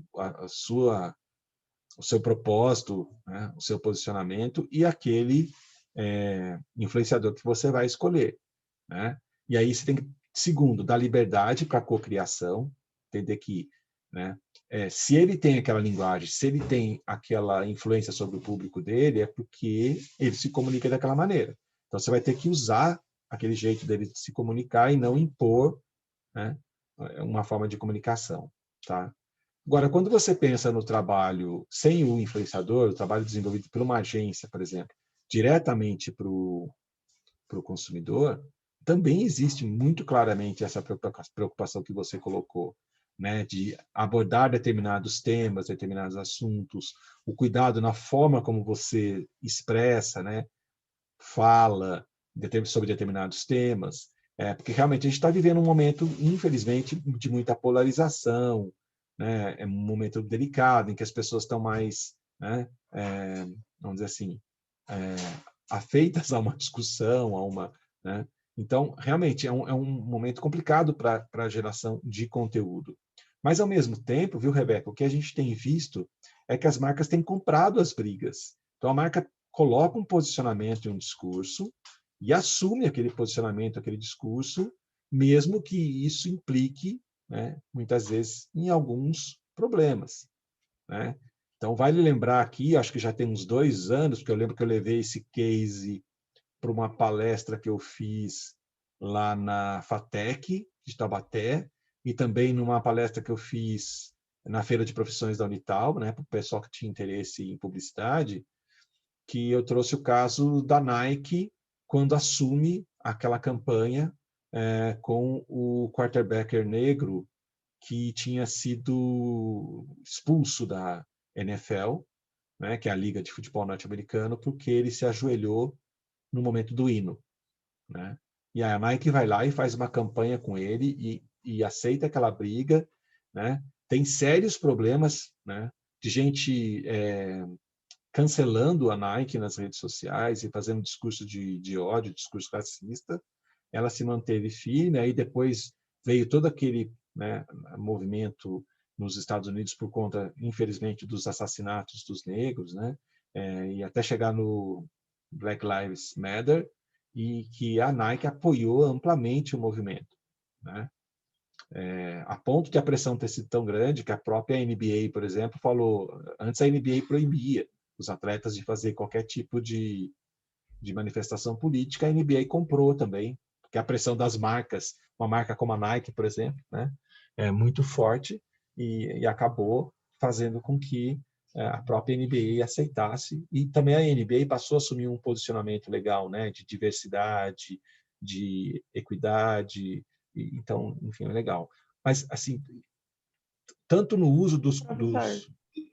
o seu propósito, né? O seu posicionamento e aquele influenciador que você vai escolher, né? E aí você tem que, segundo, dar liberdade para a cocriação, entender que, né, se ele tem aquela linguagem, se ele tem aquela influência sobre o público dele, é porque ele se comunica daquela maneira. Então você vai ter que usar aquele jeito dele de se comunicar e não impor, né, uma forma de comunicação, tá? Agora, quando você pensa no trabalho sem o influenciador, o trabalho desenvolvido por uma agência, por exemplo, diretamente para o consumidor, também existe muito claramente essa preocupação que você colocou, né, de abordar determinados temas, determinados assuntos, o cuidado na forma como você expressa, né, fala sobre determinados temas, porque realmente a gente está vivendo um momento, infelizmente, de muita polarização, né, é um momento delicado em que as pessoas estão mais, né, vamos dizer assim, afeitas a uma discussão, né? Então, realmente, é um momento complicado para a geração de conteúdo. Mas, ao mesmo tempo, viu, Rebeca, o que a gente tem visto é que as marcas têm comprado as brigas. Então, a marca coloca um posicionamento e um discurso e assume aquele posicionamento, aquele discurso, mesmo que isso implique, né, muitas vezes, em alguns problemas, né? Então, vale lembrar aqui, acho que já tem uns 2 anos, porque eu lembro que eu levei esse case para uma palestra que eu fiz lá na FATEC, de Taubaté, e também numa palestra que eu fiz na Feira de Profissões da Unital, né, para o pessoal que tinha interesse em publicidade, que eu trouxe o caso da Nike, quando assume aquela campanha com o quarterbacker negro que tinha sido expulso da NFL, né, que é a Liga de Futebol Norte-Americano, porque ele se ajoelhou no momento do hino, né? E a Nike vai lá e faz uma campanha com ele e aceita aquela briga, né? Tem sérios problemas, né, de gente cancelando a Nike nas redes sociais e fazendo discurso de ódio, discurso racista. Ela se manteve firme, aí depois veio todo aquele, né, movimento nos Estados Unidos por conta, infelizmente, dos assassinatos dos negros, né? E até chegar no Black Lives Matter, e que a Nike apoiou amplamente o movimento, né? A ponto de a pressão ter sido tão grande que a própria NBA, por exemplo, falou, antes a NBA proibia os atletas de fazer qualquer tipo de manifestação política, a NBA comprou também, porque a pressão das marcas, uma marca como a Nike, por exemplo, né, é muito forte e acabou fazendo com que a própria NBA aceitasse, e também a NBA passou a assumir um posicionamento legal, né, de diversidade, de equidade, então, enfim, é legal. Mas, assim, tanto no uso Professor,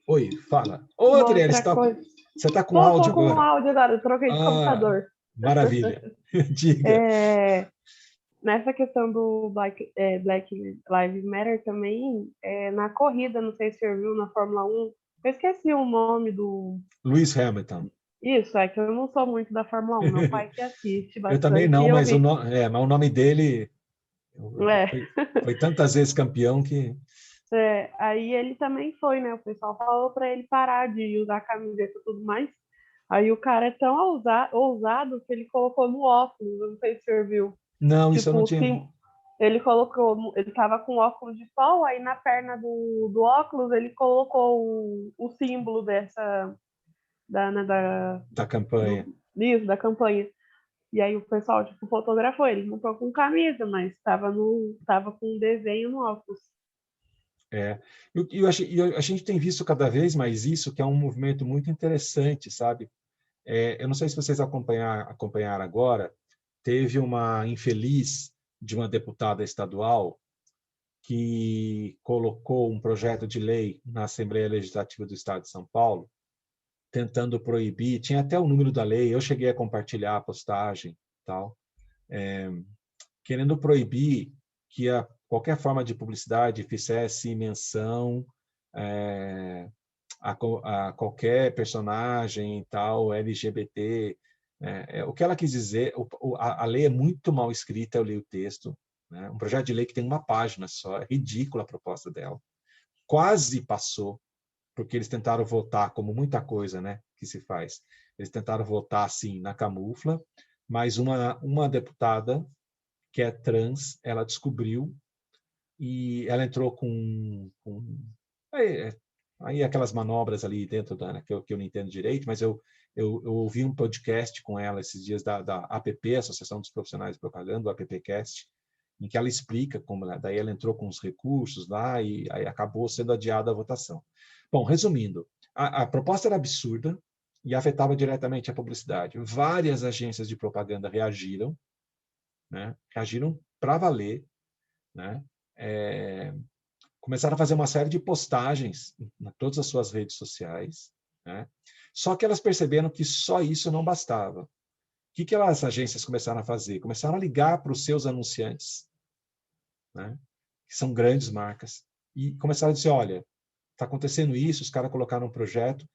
Oi, fala. Ô, uma Adriele, outra coisa. você está com Tô áudio com um agora? áudio agora, eu troquei de Ah, computador. maravilha. Diga. Nessa questão do Black Lives Matter também, na corrida, não sei se você viu, na Fórmula 1, eu esqueci o nome do... Lewis Hamilton. Isso, é que eu não sou muito da Fórmula 1, meu pai que assiste Eu também bastante, e não, eu mas vi. mas o nome dele É, foi tantas vezes campeão que... aí ele também foi, né? O pessoal falou para ele parar de usar camiseta e tudo mais. Aí o cara é tão ousado que ele colocou no óculos, eu não sei se você viu. Não, isso eu não Tipo, tinha. ele colocou, ele tava com óculos de sol, aí na perna do óculos ele colocou o símbolo né, Da campanha. da campanha. E aí o pessoal, tipo, fotografou ele, não tô com camisa, mas tava com um desenho no óculos. A gente tem visto cada vez mais isso, que é um movimento muito interessante, sabe? Eu não sei se vocês acompanharam agora, teve uma infeliz de uma deputada estadual que colocou um projeto de lei na Assembleia Legislativa do Estado de São Paulo, tentando proibir, tinha até o número da lei, eu cheguei a compartilhar a postagem, tal, querendo proibir que qualquer forma de publicidade fizesse menção a qualquer personagem e tal, LGBT. O que ela quis dizer, a lei é muito mal escrita, eu li o texto, né? Um projeto de lei que tem uma página só, é ridícula a proposta dela. Quase passou, porque eles tentaram votar, como muita coisa, né, que se faz. Eles tentaram votar assim, na camufla, mas uma deputada, que é trans, ela descobriu e ela entrou aí aquelas manobras ali dentro que eu não entendo direito, mas eu ouvi um podcast com ela esses dias da APP, Associação dos Profissionais de Propaganda, o APPcast, em que ela explica como, daí ela entrou com os recursos lá e aí acabou sendo adiada a votação. Bom, resumindo, a proposta era absurda e afetava diretamente a publicidade. Várias agências de propaganda reagiram, né? Reagiram para valer, né? Começaram a fazer uma série de postagens em todas as suas redes sociais, né? Só que elas perceberam que só isso não bastava. O que as agências começaram a fazer? Começaram a ligar para os seus anunciantes, né? Que são grandes marcas, e começaram a dizer, olha, está acontecendo isso, os caras colocaram um projeto,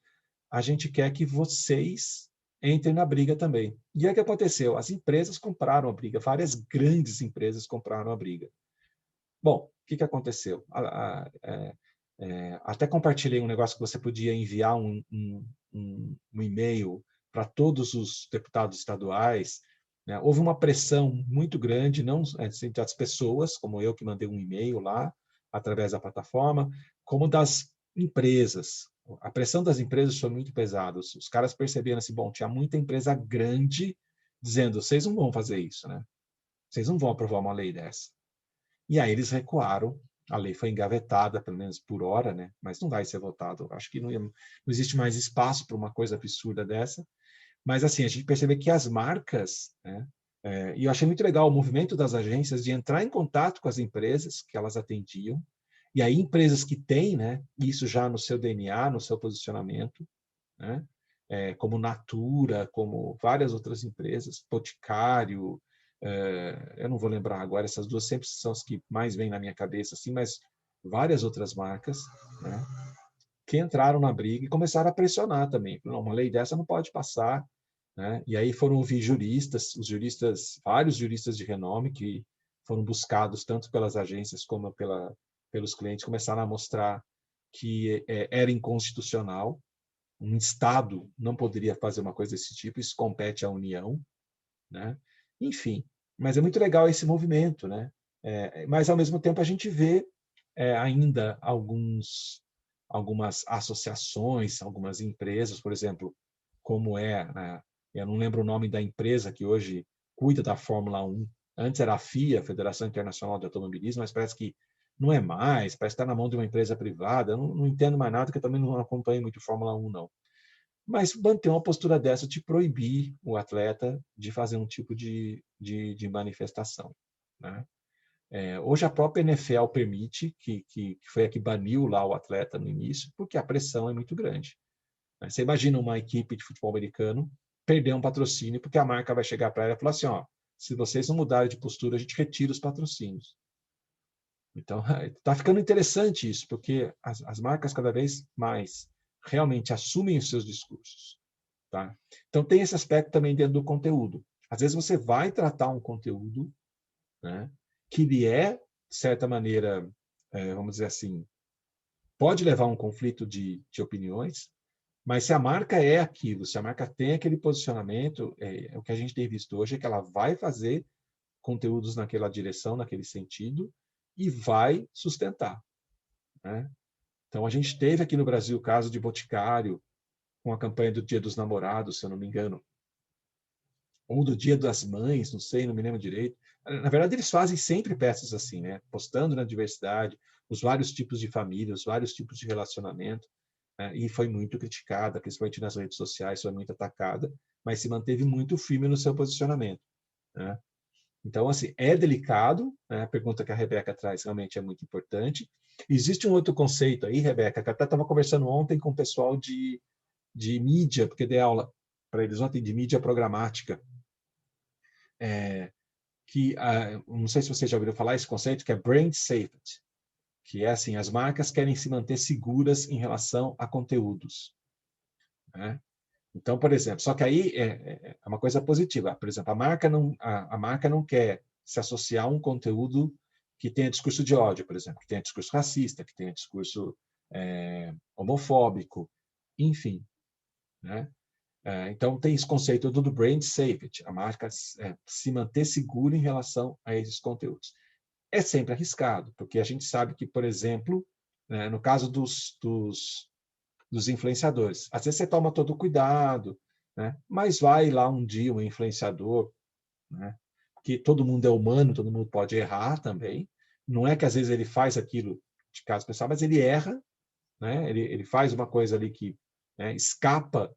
a gente quer que vocês entrem na briga também. E aí o que aconteceu? As empresas compraram a briga, várias grandes empresas compraram a briga. Bom, o que aconteceu? Até compartilhei um negócio que você podia enviar um e-mail para todos os deputados estaduais, né? Houve uma pressão muito grande, não assim, das pessoas, como eu que mandei um e-mail lá, através da plataforma, como das empresas. A pressão das empresas foi muito pesada. Os caras perceberam assim, bom, tinha muita empresa grande dizendo, vocês não vão fazer isso, né? Vocês não vão aprovar uma lei dessa. E aí eles recuaram, a lei foi engavetada, pelo menos por hora, né? Mas não vai ser votado. Acho que não existe mais espaço para uma coisa absurda dessa. Mas, assim, a gente percebe que as marcas, né? E eu achei muito legal o movimento das agências de entrar em contato com as empresas que elas atendiam, e aí empresas que têm, né, isso já no seu DNA, no seu posicionamento, né? Como Natura, como várias outras empresas, Boticário, eu não vou lembrar agora, essas duas sempre são as que mais vêm na minha cabeça, assim, mas várias outras marcas, né, que entraram na briga e começaram a pressionar também. Não, uma lei dessa não pode passar, né? E aí foram ouvir juristas, vários juristas de renome que foram buscados tanto pelas agências como pelos clientes, começaram a mostrar que era inconstitucional. Um Estado não poderia fazer uma coisa desse tipo, isso compete à União, né? Enfim, mas é muito legal esse movimento, né? Mas, ao mesmo tempo, a gente vê ainda algumas associações, algumas empresas, por exemplo, como eu não lembro o nome da empresa que hoje cuida da Fórmula 1, antes era a FIA, Federação Internacional de Automobilismo, mas parece que não é mais, parece que está na mão de uma empresa privada, eu não entendo mais nada, porque eu também não acompanho muito Fórmula 1, não. Mas manter uma postura dessa de proibir o atleta de fazer um tipo de manifestação, né? Hoje a própria NFL permite, que foi a que baniu lá o atleta no início, porque a pressão é muito grande, né? Você imagina uma equipe de futebol americano perder um patrocínio, porque a marca vai chegar para ela e falar assim, ó, se vocês não mudarem de postura, a gente retira os patrocínios. Então, está ficando interessante isso, porque as marcas cada vez mais realmente assumem os seus discursos, tá? Então, tem esse aspecto também dentro do conteúdo. Às vezes você vai tratar um conteúdo, né, que ele de certa maneira, vamos dizer assim, pode levar a um conflito de opiniões, mas se a marca é aquilo, se a marca tem aquele posicionamento, o que a gente tem visto hoje é que ela vai fazer conteúdos naquela direção, naquele sentido, e vai sustentar, né? Então, a gente teve aqui no Brasil o caso de Boticário, com a campanha do Dia dos Namorados, se eu não me engano, ou do Dia das Mães, não sei, não me lembro direito. Na verdade, eles fazem sempre peças assim, né? Postando na diversidade, os vários tipos de família, os vários tipos de relacionamento, né? E foi muito criticada, principalmente nas redes sociais, foi muito atacada, mas se manteve muito firme no seu posicionamento, né? Então, assim, é delicado, né? A pergunta que a Rebeca traz realmente é muito importante. Existe um outro conceito aí, Rebeca, que até estava conversando ontem com o pessoal de mídia, porque dei aula para eles ontem de mídia programática. que, não sei se você já ouviu falar esse conceito, que é brand safety, que é assim, as marcas querem se manter seguras em relação a conteúdos, né? Então, por exemplo, só que aí é uma coisa positiva. Por exemplo, a marca não quer se associar a um conteúdo que tenha discurso de ódio, por exemplo, que tenha discurso racista, que tenha discurso homofóbico, enfim, né? Então, tem esse conceito do brand safety, a marca se manter segura em relação a esses conteúdos. É sempre arriscado, porque a gente sabe que, por exemplo, né, no caso dos influenciadores, às vezes você toma todo o cuidado, né, mas vai lá um dia um influenciador, né, que todo mundo é humano, todo mundo pode errar também, não é que às vezes ele faz aquilo de caso pessoal, mas ele erra, né, ele faz uma coisa ali que, né, escapa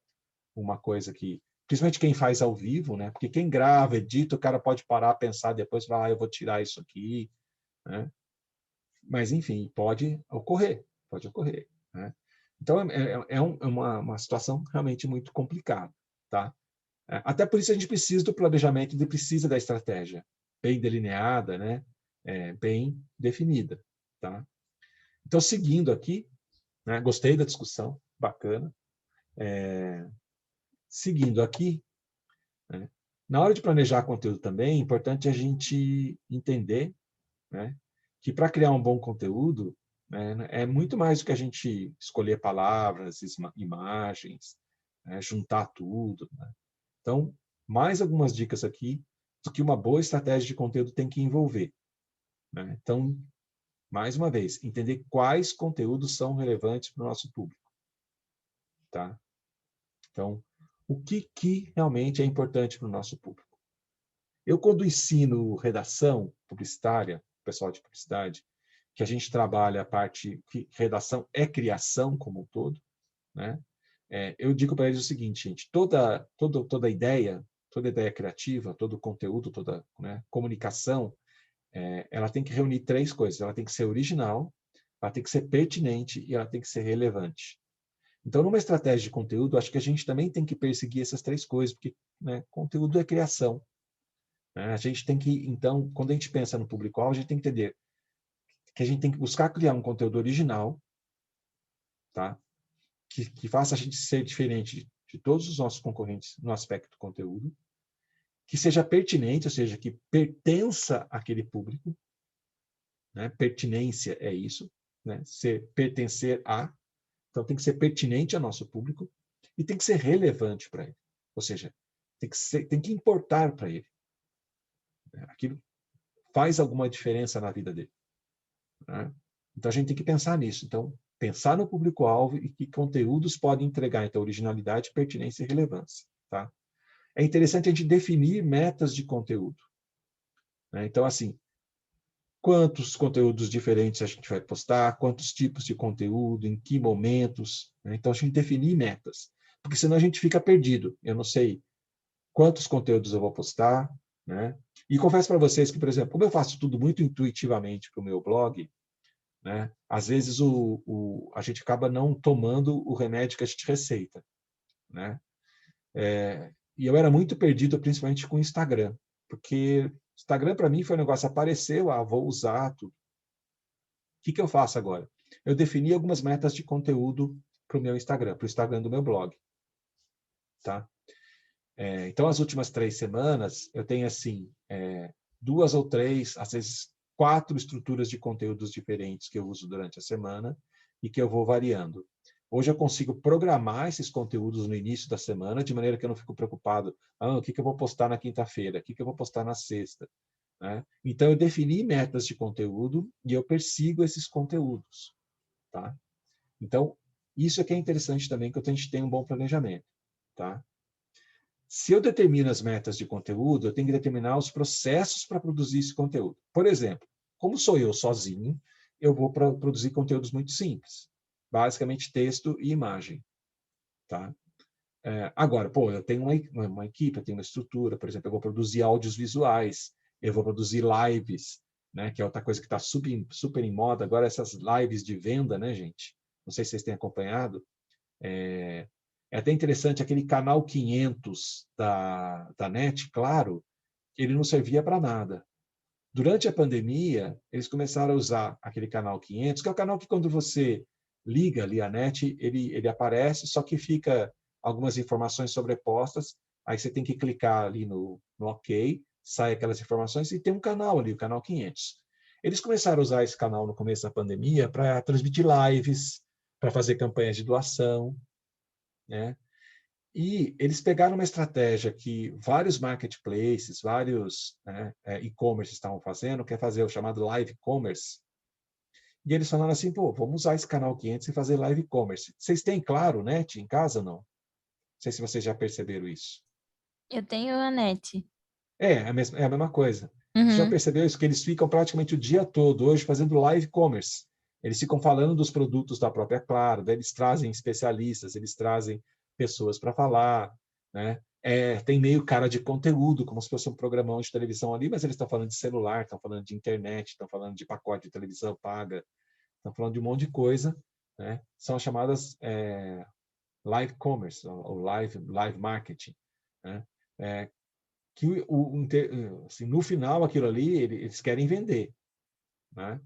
uma coisa que, principalmente quem faz ao vivo, né? Porque quem grava, edita, o cara pode parar, pensar depois, falar, eu vou tirar isso aqui, né? Mas, enfim, pode ocorrer, né? Então, uma situação realmente muito complicada, tá? Até por isso a gente precisa do planejamento e precisa da estratégia bem delineada, né? Bem definida, tá? Então, seguindo aqui, né? Gostei da discussão, bacana. Seguindo aqui, né? Na hora de planejar conteúdo também, é importante a gente entender, né, que para criar um bom conteúdo, né, é muito mais do que a gente escolher palavras, imagens, né, juntar tudo, né? Então, mais algumas dicas aqui do que uma boa estratégia de conteúdo tem que envolver, né? Então, mais uma vez, entender quais conteúdos são relevantes para o nosso público, tá? Então, o que realmente é importante para o nosso público? Eu, quando ensino redação publicitária, pessoal de publicidade, que a gente trabalha a parte que redação é criação como um todo, né? Eu digo para eles o seguinte, gente, toda ideia criativa, todo conteúdo, toda, né, comunicação, ela tem que reunir três coisas. Ela tem que ser original, ela tem que ser pertinente e ela tem que ser relevante. Então, numa estratégia de conteúdo, acho que a gente também tem que perseguir essas três coisas, porque, né, conteúdo é criação. A gente tem que, então, quando a gente pensa no público-alvo, a gente tem que entender que a gente tem que buscar criar um conteúdo original, tá? Que faça a gente ser diferente de todos os nossos concorrentes no aspecto conteúdo, que seja pertinente, ou seja, que pertença àquele público, né? Pertinência é isso, né? Pertencer a, então tem que ser pertinente ao nosso público e tem que ser relevante para ele, ou seja, tem que importar para ele. Aquilo faz alguma diferença na vida dele, né? Então, a gente tem que pensar nisso. Então, pensar no público-alvo e que conteúdos podem entregar, então, originalidade, pertinência e relevância, tá? É interessante a gente definir metas de conteúdo, né? Então, assim, quantos conteúdos diferentes a gente vai postar, quantos tipos de conteúdo, em que momentos, né? Então, a gente definir metas, porque senão a gente fica perdido. Eu não sei quantos conteúdos eu vou postar, né? E confesso para vocês que, por exemplo, como eu faço tudo muito intuitivamente para o meu blog, né? Às vezes a gente acaba não tomando o remédio que a gente receita, né? E eu era muito perdido, principalmente com o Instagram, porque Instagram para mim foi um negócio, apareceu, vou usar tudo. O que eu faço agora? Eu defini algumas metas de conteúdo para o meu Instagram, para o Instagram do meu blog, tá? Então, as últimas 3 semanas, eu tenho, assim, 2 ou 3, às vezes 4 estruturas de conteúdos diferentes que eu uso durante a semana e que eu vou variando. Hoje eu consigo programar esses conteúdos no início da semana, de maneira que eu não fico preocupado, o que eu vou postar na quinta-feira, o que eu vou postar na sexta, né? Então, eu defini metas de conteúdo e eu persigo esses conteúdos, tá? Então, isso é que é interessante também, que a gente tem um bom planejamento, tá? Se eu determino as metas de conteúdo, eu tenho que determinar os processos para produzir esse conteúdo. Por exemplo, como sou eu sozinho, eu vou produzir conteúdos muito simples. Basicamente, texto e imagem. Tá? Agora, eu tenho uma equipe, eu tenho uma estrutura. Por exemplo, eu vou produzir áudios visuais, eu vou produzir lives, né, que é outra coisa que está super em moda. Agora, essas lives de venda, né, gente? Não sei se vocês têm acompanhado. É até interessante aquele canal 500 da NET, claro, ele não servia para nada. Durante a pandemia, eles começaram a usar aquele canal 500, que é o canal que quando você liga ali a net, ele aparece, só que fica algumas informações sobrepostas, aí você tem que clicar ali no OK, sai aquelas informações e tem um canal ali, o canal 500. Eles começaram a usar esse canal no começo da pandemia para transmitir lives, para fazer campanhas de doação, né? E eles pegaram uma estratégia que vários marketplaces, vários, né, e-commerce estavam fazendo, que é fazer o chamado live commerce. E eles falaram assim, pô, vamos usar esse canal 500 e fazer live commerce. Vocês têm, claro, net em casa ou não? Não sei se vocês já perceberam isso. Eu tenho a net. É a mesma coisa. Você já Uhum. percebeu isso? Que eles ficam praticamente o dia todo hoje fazendo live commerce. Eles ficam falando dos produtos da própria Claro, daí eles trazem especialistas, eles trazem pessoas para falar, né? Tem meio cara de conteúdo, como se fosse um programão de televisão ali, mas eles estão falando de celular, estão falando de internet, estão falando de pacote de televisão paga, estão falando de um monte de coisa, né? São as chamadas live commerce, ou live marketing, né? Que assim, no final aquilo ali eles querem vender, né?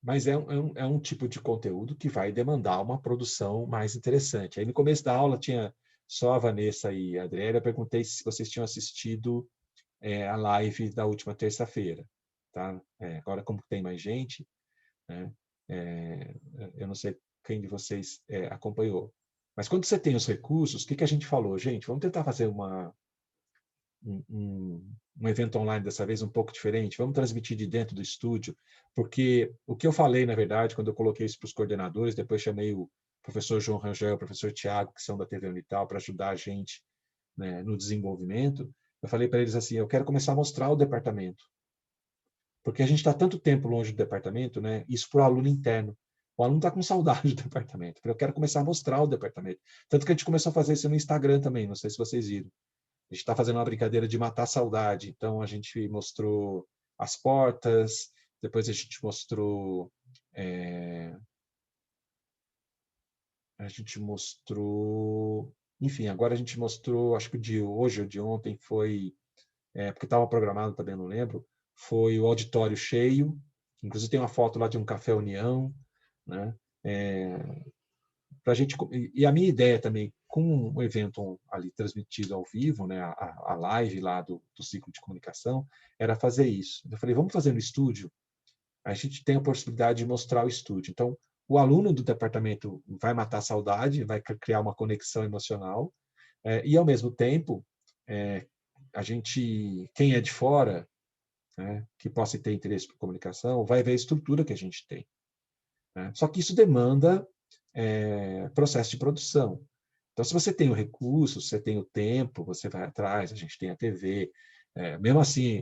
Mas é um tipo de conteúdo que vai demandar uma produção mais interessante. Aí no começo da aula tinha só a Vanessa e a Adriana, eu perguntei se vocês tinham assistido a live da última terça-feira, tá? Agora como tem mais gente, né? Eu não sei quem de vocês acompanhou. Mas quando você tem os recursos, o que a gente falou? Gente, vamos tentar fazer um evento online dessa vez um pouco diferente, vamos transmitir de dentro do estúdio, porque o que eu falei, na verdade, quando eu coloquei isso para os coordenadores, depois chamei o professor João Rangel e o professor Tiago, que são da TV Unital, para ajudar a gente, né, no desenvolvimento, eu falei para eles assim, eu quero começar a mostrar o departamento, porque a gente está tanto tempo longe do departamento, né, isso para o aluno interno. O aluno está com saudade do departamento, eu quero começar a mostrar o departamento. Tanto que a gente começou a fazer isso no Instagram também, não sei se vocês viram. A gente está fazendo uma brincadeira de matar a saudade. Então, a gente mostrou as portas, depois a gente mostrou... Enfim, agora a gente mostrou, acho que o de hoje ou de ontem foi... porque estava programado também, não lembro. Foi o auditório cheio. Inclusive tem uma foto lá de um Café União, né? Pra gente, e a minha ideia também, com o evento ali transmitido ao vivo, né, a live lá do ciclo de comunicação, era fazer isso. Eu falei, vamos fazer no estúdio? A gente tem a possibilidade de mostrar o estúdio. Então, o aluno do departamento vai matar a saudade, vai criar uma conexão emocional, e, ao mesmo tempo, a gente, quem é de fora, né, que possa ter interesse por comunicação, vai ver a estrutura que a gente tem, né? Só que isso demanda processo de produção. Então, se você tem o recurso, você tem o tempo, você vai atrás, a gente tem a TV. Mesmo assim,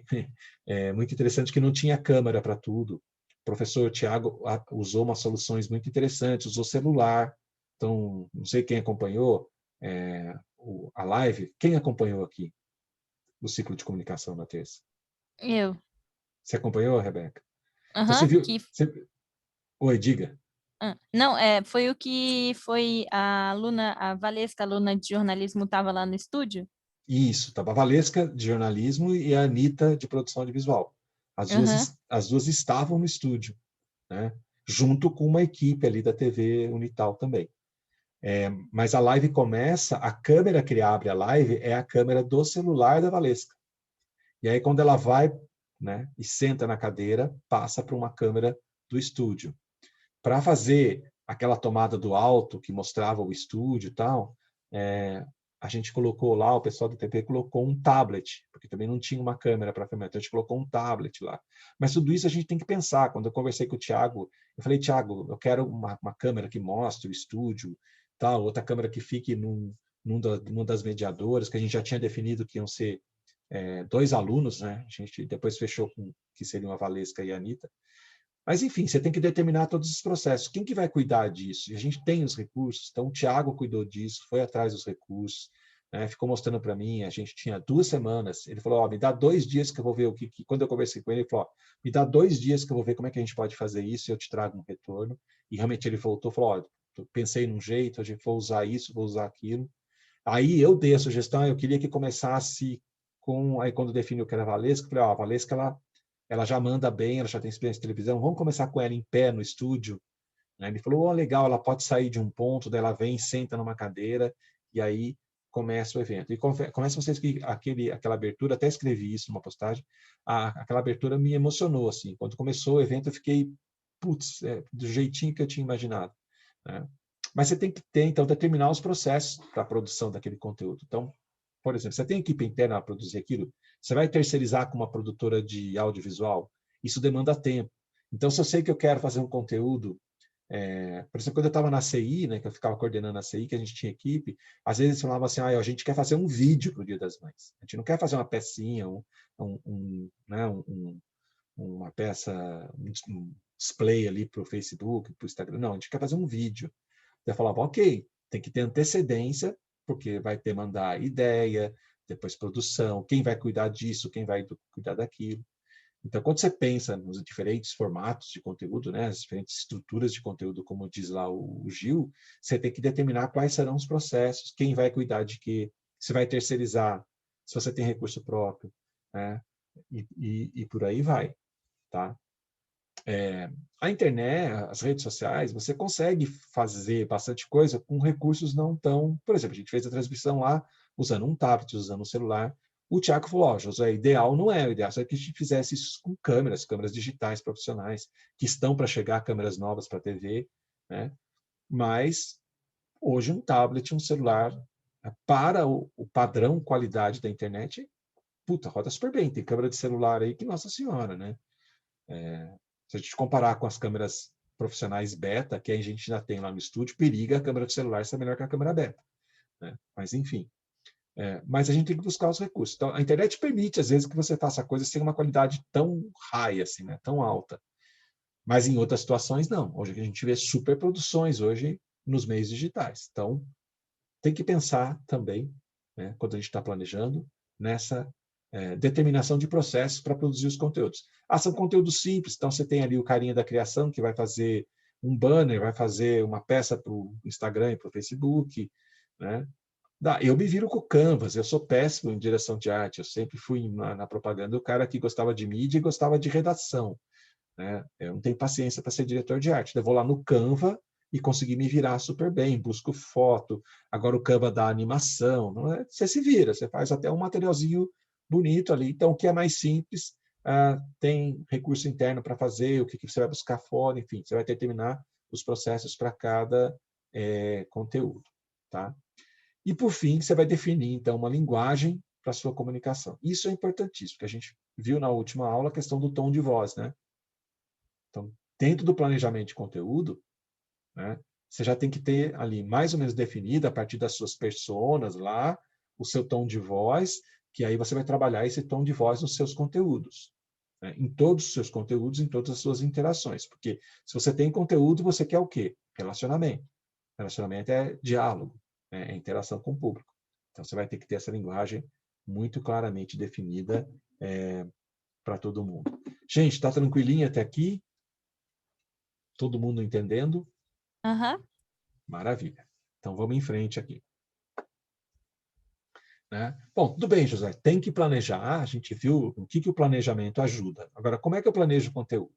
é muito interessante que não tinha câmera para tudo. O professor Tiago usou umas soluções muito interessantes, usou celular. Então, não sei quem acompanhou a live. Quem acompanhou aqui o ciclo de comunicação na terça? Eu. Você acompanhou, Rebeca? Então, você Aham, viu... Oi, diga. Não, foi o que foi a aluna, a Valesca, aluna de jornalismo, estava lá no estúdio? Isso, estava a Valesca, de jornalismo, e a Anitta, de produção audiovisual. Aham. As duas estavam no estúdio, né? Junto com uma equipe ali da TV Unital também. Mas a live começa, a câmera que abre a live é a câmera do celular da Valesca. E aí, quando ela vai, né, e senta na cadeira, passa para uma câmera do estúdio. Para fazer aquela tomada do alto que mostrava o estúdio e tal, a gente colocou lá, o pessoal do TP colocou um tablet, porque também não tinha uma câmera para filmar, então a gente colocou um tablet lá. Mas tudo isso a gente tem que pensar. Quando eu conversei com o Thiago, eu falei, Thiago, eu quero uma câmera que mostre o estúdio, tal, outra câmera que fique numa das mediadoras, que a gente já tinha definido que iam ser 2 alunos, né? A gente depois fechou com que seriam a Valesca e a Anitta. Mas, enfim, você tem que determinar todos os processos. Quem que vai cuidar disso? E a gente tem os recursos, então o Thiago cuidou disso, foi atrás dos recursos, né? Ficou mostrando para mim, a gente tinha 2 semanas, ele falou, me dá 2 dias que eu vou ver o que... Quando eu conversei com ele falou, me dá 2 dias que eu vou ver como é que a gente pode fazer isso e eu te trago um retorno. E realmente ele voltou e falou, pensei num jeito, a gente vou usar isso, vou usar aquilo. Aí eu dei a sugestão, eu queria que começasse aí quando definiu que era a Valesca, eu falei, ó, a Valesca, ela já manda bem, ela já tem experiência de televisão, vamos começar com ela em pé no estúdio. Aí ele falou, legal, ela pode sair de um ponto, daí ela vem, senta numa cadeira, e aí começa o evento. E começa vocês que aquela abertura, até escrevi isso numa postagem, aquela abertura me emocionou, assim. Quando começou o evento, eu fiquei, putz, do jeitinho que eu tinha imaginado, né? Mas você tem que ter, então, determinar os processos para a produção daquele conteúdo. Então, por exemplo, você tem equipe interna para produzir aquilo, você vai terceirizar com uma produtora de audiovisual, isso demanda tempo. Então, se eu sei que eu quero fazer um conteúdo, por exemplo, quando eu estava na CI, né, que eu ficava coordenando a CI, que a gente tinha equipe, às vezes eles falavam assim, a gente quer fazer um vídeo para o Dia das Mães. A gente não quer fazer uma pecinha, né, uma peça, um display ali para o Facebook, para o Instagram. Não, a gente quer fazer um vídeo. Eu falava, ok, tem que ter antecedência, porque vai demandar ideia, depois produção, quem vai cuidar disso, quem vai cuidar daquilo. Então, quando você pensa nos diferentes formatos de conteúdo, né, as diferentes estruturas de conteúdo, como diz lá o Gil, você tem que determinar quais serão os processos, quem vai cuidar de quê, se vai terceirizar, se você tem recurso próprio, né, e por aí vai, tá? A internet, as redes sociais, você consegue fazer bastante coisa com recursos não tão... Por exemplo, a gente fez a transmissão lá usando um tablet, usando um celular. O Thiago falou, José, ideal não é, o ideal é que a gente fizesse isso com câmeras digitais profissionais, que estão para chegar, câmeras novas para a TV, né? Mas hoje um tablet, um celular, para o padrão qualidade da internet, puta, roda super bem. Tem câmera de celular aí que, nossa senhora, né? Se a gente comparar com as câmeras profissionais beta, que a gente já tem lá no estúdio, periga a câmera de celular ser melhor que a câmera beta, né? Mas, enfim. Mas a gente tem que buscar os recursos. Então, a internet permite, às vezes, que você faça coisas sem uma qualidade tão high, assim, né? Tão alta. Mas em outras situações, não. Hoje a gente vê superproduções hoje nos meios digitais. Então, tem que pensar também, né, quando a gente está planejando, nessa determinação de processos para produzir os conteúdos. São conteúdos simples, então você tem ali o carinha da criação que vai fazer um banner, vai fazer uma peça para o Instagram e para o Facebook, né? Eu me viro com o Canvas, eu sou péssimo em direção de arte, eu sempre fui na propaganda o cara que gostava de mídia e gostava de redação, né? Eu não tenho paciência para ser diretor de arte, eu vou lá no Canva e consegui me virar super bem, busco foto, agora o Canva dá animação, não é? Você se vira, você faz até um materialzinho bonito ali. Então, o que é mais simples, tem recurso interno para fazer, o que você vai buscar fora, enfim, você vai determinar os processos para cada conteúdo, tá? E, por fim, você vai definir, então, uma linguagem para a sua comunicação. Isso é importantíssimo, porque a gente viu na última aula a questão do tom de voz, né? Então, dentro do planejamento de conteúdo, né, você já tem que ter ali mais ou menos definido, a partir das suas personas lá, o seu tom de voz, que aí você vai trabalhar esse tom de voz nos seus conteúdos, né, em todos os seus conteúdos, em todas as suas interações. Porque se você tem conteúdo, você quer o quê? Relacionamento. Relacionamento é diálogo, né, é interação com o público. Então, você vai ter que ter essa linguagem muito claramente definida para todo mundo. Gente, está tranquilinho até aqui? Todo mundo entendendo? Aham. Maravilha. Então, vamos em frente aqui. Né? Bom, tudo bem, José. Tem que planejar. A gente viu o que o planejamento ajuda. Agora, como é que eu planejo o conteúdo?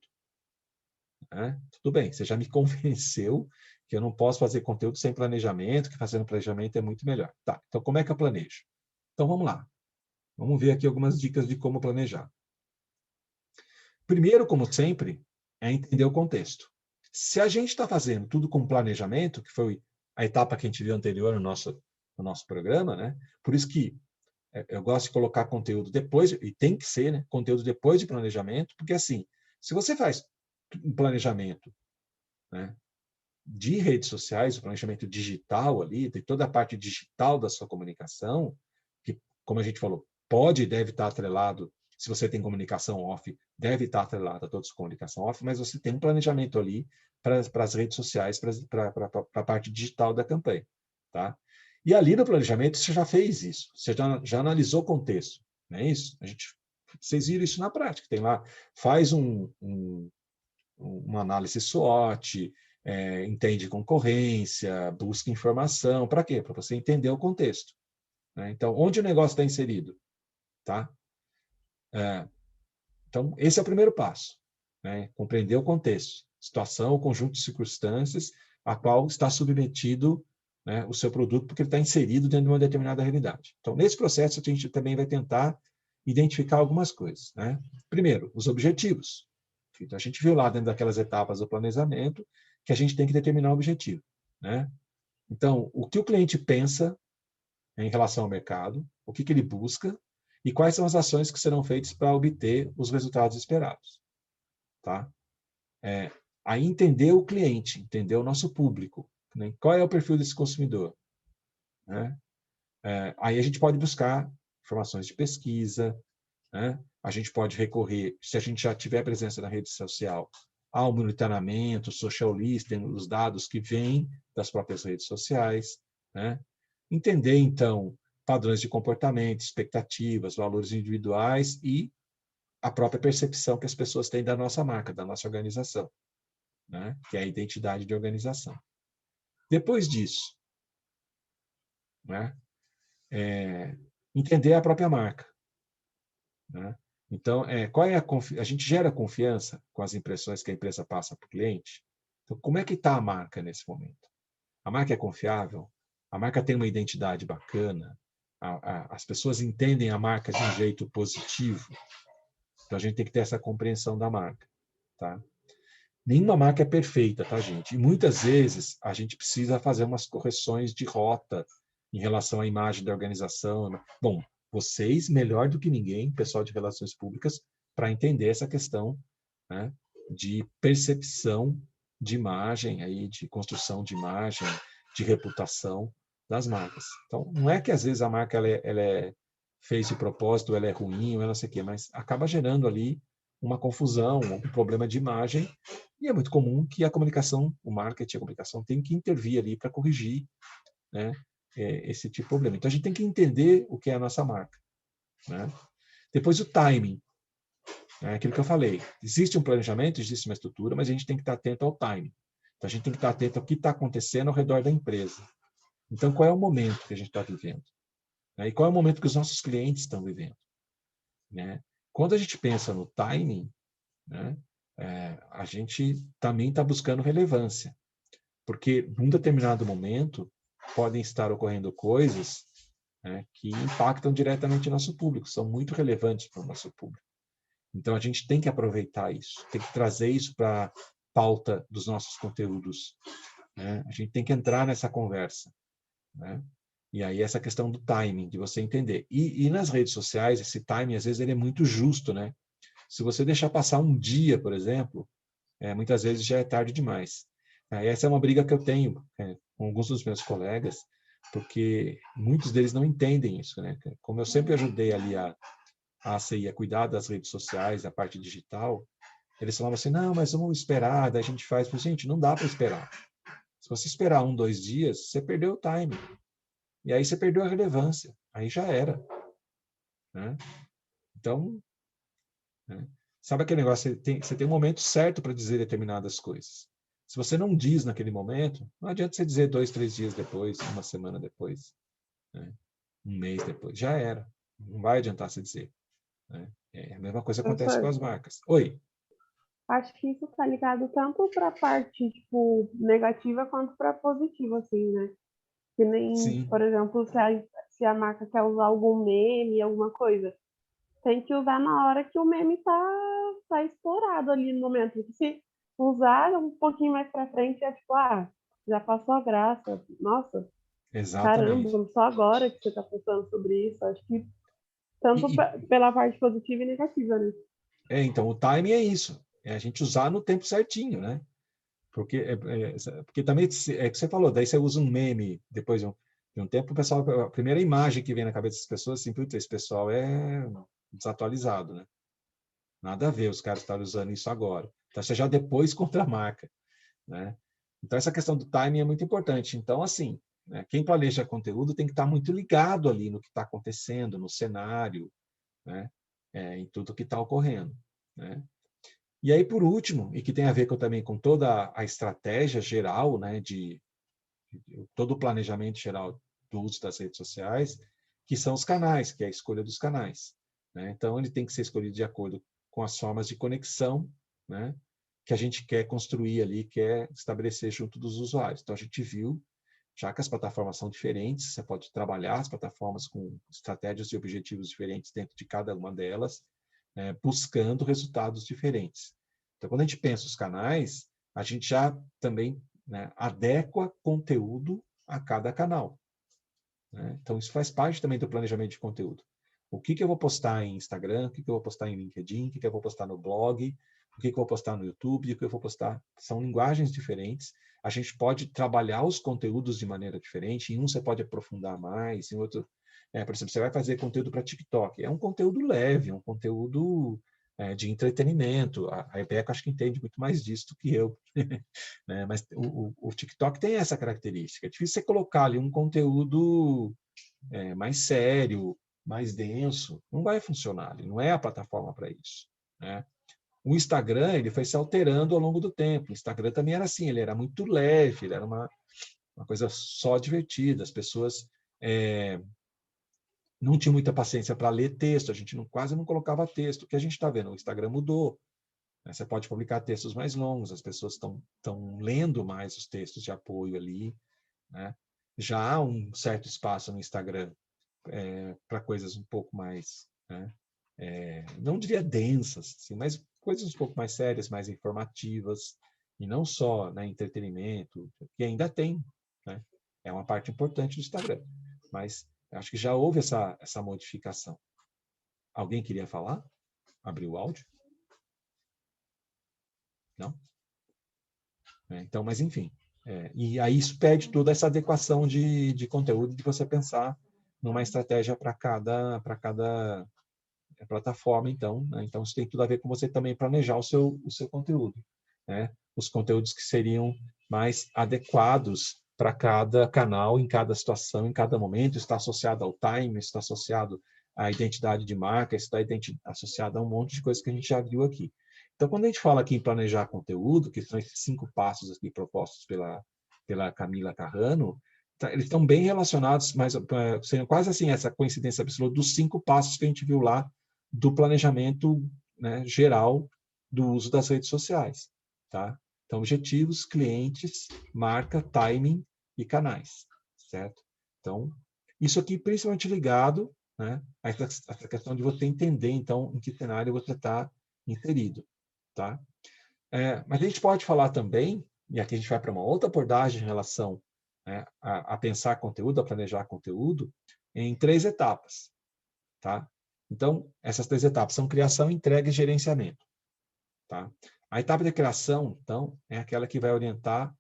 Né? Tudo bem, você já me convenceu que eu não posso fazer conteúdo sem planejamento, que fazendo planejamento é muito melhor. Tá, então como é que eu planejo? Então, vamos lá. Vamos ver aqui algumas dicas de como planejar. Primeiro, como sempre, é entender o contexto. Se a gente está fazendo tudo com planejamento, que foi a etapa que a gente viu anterior no nosso programa, né? Por isso que eu gosto de colocar conteúdo depois, e tem que ser, né? Conteúdo depois de planejamento, porque assim, se você faz um planejamento, né, de redes sociais, o planejamento digital ali, tem toda a parte digital da sua comunicação, que, como a gente falou, pode e deve estar atrelado, se você tem comunicação off, deve estar atrelado a toda a sua comunicação off, mas você tem um planejamento ali para as redes sociais, para a parte digital da campanha, tá? E ali no planejamento você já fez isso, você já analisou o contexto, não é isso? Vocês viram isso na prática, tem lá, faz uma análise SWOT, entende concorrência, busca informação, para quê? Para você entender o contexto, né? Então, onde o negócio está inserido? tá? Então, esse é o primeiro passo, né? Compreender o contexto, situação ou conjunto de circunstâncias a qual está submetido, né, o seu produto, porque ele está inserido dentro de uma determinada realidade. Então, nesse processo, a gente também vai tentar identificar algumas coisas, né? Primeiro, os objetivos. Então, a gente viu lá dentro daquelas etapas do planejamento que a gente tem que determinar o objetivo, né? Então, o que o cliente pensa em relação ao mercado, o que ele busca e quais são as ações que serão feitas para obter os resultados esperados, tá? Aí entender o cliente, entender o nosso público, né? Qual é o perfil desse consumidor, né? Aí a gente pode buscar informações de pesquisa, né? A gente pode recorrer, se a gente já tiver presença na rede social, ao monitoramento, social listening, os dados que vêm das próprias redes sociais, né? Entender, então, padrões de comportamento, expectativas, valores individuais e a própria percepção que as pessoas têm da nossa marca, da nossa organização, né? Que é a identidade de organização. Depois disso, né? Entender a própria marca, né? Então, qual é a gente gera confiança com as impressões que a empresa passa para o cliente? Então, como é que está a marca nesse momento? A marca é confiável? A marca tem uma identidade bacana? As pessoas entendem a marca de um jeito positivo? Então, a gente tem que ter essa compreensão da marca, tá? Nenhuma marca é perfeita, tá, gente? E muitas vezes a gente precisa fazer umas correções de rota em relação à imagem da organização. Bom, vocês, melhor do que ninguém, pessoal de relações públicas, para entender essa questão, né, de percepção de imagem, aí, de construção de imagem, de reputação das marcas. Então, não é que às vezes a marca ela fez de propósito, ela é ruim, ou ela não sei o quê, mas acaba gerando ali uma confusão, um problema de imagem, e é muito comum que a comunicação, o marketing, a comunicação tem que intervir ali para corrigir, né, esse tipo de problema. Então, a gente tem que entender o que é a nossa marca, né? Depois, o timing. É aquilo que eu falei. Existe um planejamento, existe uma estrutura, mas a gente tem que estar atento ao timing. Então, a gente tem que estar atento ao que está acontecendo ao redor da empresa. Então, qual é o momento que a gente está vivendo? E qual é o momento que os nossos clientes estão vivendo? Né? Quando a gente pensa no timing, né, a gente também está buscando relevância. Porque, num determinado momento, podem estar ocorrendo coisas, né, que impactam diretamente o nosso público, são muito relevantes para o nosso público. Então, a gente tem que aproveitar isso, tem que trazer isso para a pauta dos nossos conteúdos, né? A gente tem que entrar nessa conversa, né? E aí, essa questão do timing, de você entender. E nas redes sociais, esse timing, às vezes, ele é muito justo, né? Se você deixar passar um dia, por exemplo, muitas vezes já é tarde demais. Essa é uma briga que eu tenho com alguns dos meus colegas, porque muitos deles não entendem isso, né? Como eu sempre ajudei ali a ACI a cuidar das redes sociais, a parte digital, eles falavam assim, não, mas vamos esperar, daí a gente faz. Mas, gente, não dá para esperar. Se você esperar 1, 2 dias, você perdeu o time. E aí você perdeu a relevância. Aí já era. Né? Então, né? Sabe aquele negócio, você tem um momento certo para dizer determinadas coisas. Se você não diz naquele momento, não adianta você dizer 2, 3 dias depois, uma semana depois, né? Um mês depois. Já era. Não vai adiantar você dizer. Né? A mesma coisa acontece com as marcas. Oi. Acho que isso tá ligado tanto para a parte, tipo, negativa quanto para positiva, assim, né? Que nem, Sim. por exemplo, se a marca quer usar algum meme, alguma coisa, tem que usar na hora que o meme tá estourado ali no momento. Porque se usar um pouquinho mais para frente, é tipo, já passou a graça. Nossa, Exatamente. caramba, só agora que você tá pensando sobre isso. Acho que tanto E, pela parte positiva e negativa, né? então, o timing é isso. É a gente usar no tempo certinho, né? Porque também é que você falou, daí você usa um meme depois de um tempo, o pessoal, a primeira imagem que vem na cabeça das pessoas, assim, putz, esse pessoal é desatualizado, né? Nada a ver os caras estarem usando isso agora. Então, você já depois contra a marca, né? Então, essa questão do timing é muito importante. Então, assim, né, quem planeja conteúdo tem que estar muito ligado ali no que está acontecendo, no cenário, né? Em tudo que está ocorrendo, né? E aí, por último, e que tem a ver também com toda a estratégia geral, né, de todo o planejamento geral do uso das redes sociais, que são os canais, que é a escolha dos canais. né? Então, ele tem que ser escolhido de acordo com as formas de conexão, né, que a gente quer construir ali, quer estabelecer junto dos usuários. Então, a gente viu, já que as plataformas são diferentes, você pode trabalhar as plataformas com estratégias e objetivos diferentes dentro de cada uma delas, buscando resultados diferentes. Então, quando a gente pensa os canais, a gente já também, né, adequa conteúdo a cada canal, né? Então, isso faz parte também do planejamento de conteúdo. O que eu vou postar em Instagram, o que eu vou postar em LinkedIn, o que eu vou postar no blog, o que eu vou postar no YouTube, o que eu vou postar. São linguagens diferentes. A gente pode trabalhar os conteúdos de maneira diferente. Em um você pode aprofundar mais, em outro... por exemplo, você vai fazer conteúdo para TikTok. É um conteúdo leve, um conteúdo de entretenimento. A Rebeca acho que entende muito mais disso do que eu. Né? Mas o TikTok tem essa característica. É difícil você colocar ali um conteúdo mais sério, mais denso. Não vai funcionar. Ele não é a plataforma para isso, né? O Instagram, ele foi se alterando ao longo do tempo. O Instagram também era assim, ele era muito leve, ele era uma coisa só divertida. As pessoas não tinham muita paciência para ler texto, a gente quase não colocava texto. O que a gente está vendo? O Instagram mudou, né? Você pode publicar textos mais longos, as pessoas estão lendo mais os textos de apoio ali, né? Já há um certo espaço no Instagram para coisas um pouco mais, né? Não diria densas, assim, mas coisas um pouco mais sérias, mais informativas, e não só, né, entretenimento, que ainda tem, né? É uma parte importante do Instagram, mas acho que já houve essa modificação. Alguém queria falar? Abrir o áudio? Não? Então, mas enfim. E aí isso pede toda essa adequação de conteúdo, de você pensar numa estratégia para cada plataforma, então, né? Então, isso tem tudo a ver com você também planejar o seu conteúdo, né? Os conteúdos que seriam mais adequados para cada canal, em cada situação, em cada momento, está associado ao time, está associado à identidade de marca, está associado a um monte de coisas que a gente já viu aqui. Então, quando a gente fala aqui em planejar conteúdo, que são esses 5 passos aqui propostos pela Camila Carrano, eles estão bem relacionados, mas sendo quase assim essa coincidência absoluta dos 5 passos que a gente viu lá do planejamento, né, geral do uso das redes sociais, tá? Então, objetivos, clientes, marca, timing e canais, certo? Então, isso aqui principalmente ligado, né, a essa questão de você entender, então, em que cenário você está inserido, tá? Mas a gente pode falar também, e aqui a gente vai para uma outra abordagem em relação, né, a pensar conteúdo, a planejar conteúdo, em 3 etapas, tá? Então, essas 3 etapas são criação, entrega e gerenciamento, tá? A etapa de criação, então, é aquela que vai orientar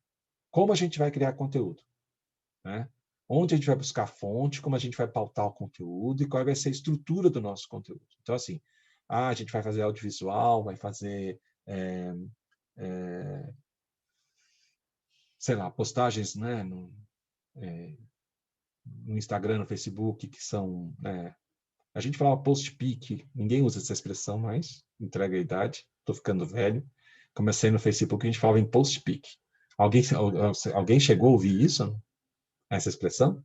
como a gente vai criar conteúdo, né? Onde a gente vai buscar fonte, como a gente vai pautar o conteúdo e qual vai ser a estrutura do nosso conteúdo. Então, assim, a gente vai fazer audiovisual, vai fazer, sei lá, postagens, né, no Instagram, no Facebook, que são... a gente falava post-peak, ninguém usa essa expressão mais, entrega a idade, estou ficando velho. Comecei no Facebook, a gente falava em post-peak. Alguém chegou a ouvir isso? Essa expressão?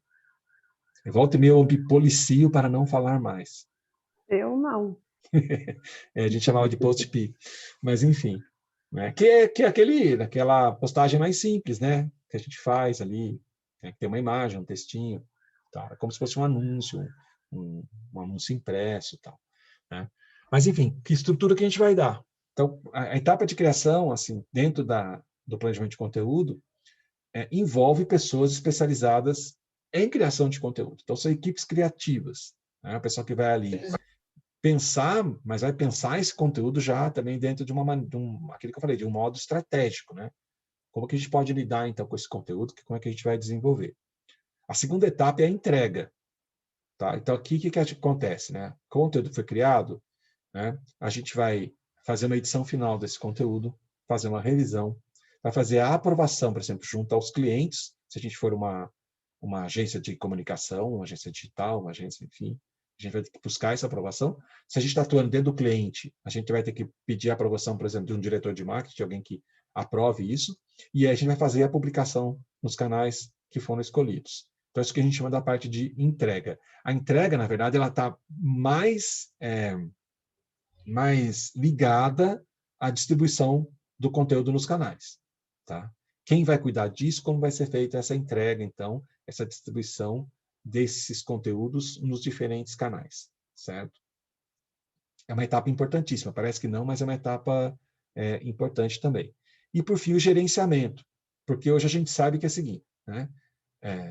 Volta e meia eu me policio para não falar mais. Eu não. A gente chamava de post-peak. Mas, enfim, né? Que é aquela postagem mais simples, né? Que a gente faz ali, né? Que tem uma imagem, um textinho, tá? É como se fosse um anúncio, um anúncio impresso, tal, né? Mas, enfim, que estrutura que a gente vai dar? Então, a etapa de criação, assim, dentro do planejamento de conteúdo, envolve pessoas especializadas em criação de conteúdo. Então, são equipes criativas, né? A pessoa que vai ali pensar, mas vai pensar esse conteúdo já também dentro de aquilo que eu falei, de um modo estratégico, né? Como que a gente pode lidar, então, com esse conteúdo, como é que a gente vai desenvolver? A segunda etapa é a entrega, tá? Então, aqui, o que acontece, né? O conteúdo foi criado, né? A gente vai fazer uma edição final desse conteúdo, fazer uma revisão, vai fazer a aprovação, por exemplo, junto aos clientes, se a gente for uma agência de comunicação, uma agência digital, uma agência, enfim, a gente vai ter que buscar essa aprovação. Se a gente está atuando dentro do cliente, a gente vai ter que pedir a aprovação, por exemplo, de um diretor de marketing, de alguém que aprove isso, e aí a gente vai fazer a publicação nos canais que foram escolhidos. Então, isso que a gente chama da parte de entrega. A entrega, na verdade, ela está mais ligada à distribuição do conteúdo nos canais. Tá? Quem vai cuidar disso? Como vai ser feita essa entrega, então, essa distribuição desses conteúdos nos diferentes canais, certo? É uma etapa importantíssima. Parece que não, mas é uma etapa importante também. E, por fim, o gerenciamento. Porque hoje a gente sabe que é o seguinte, né?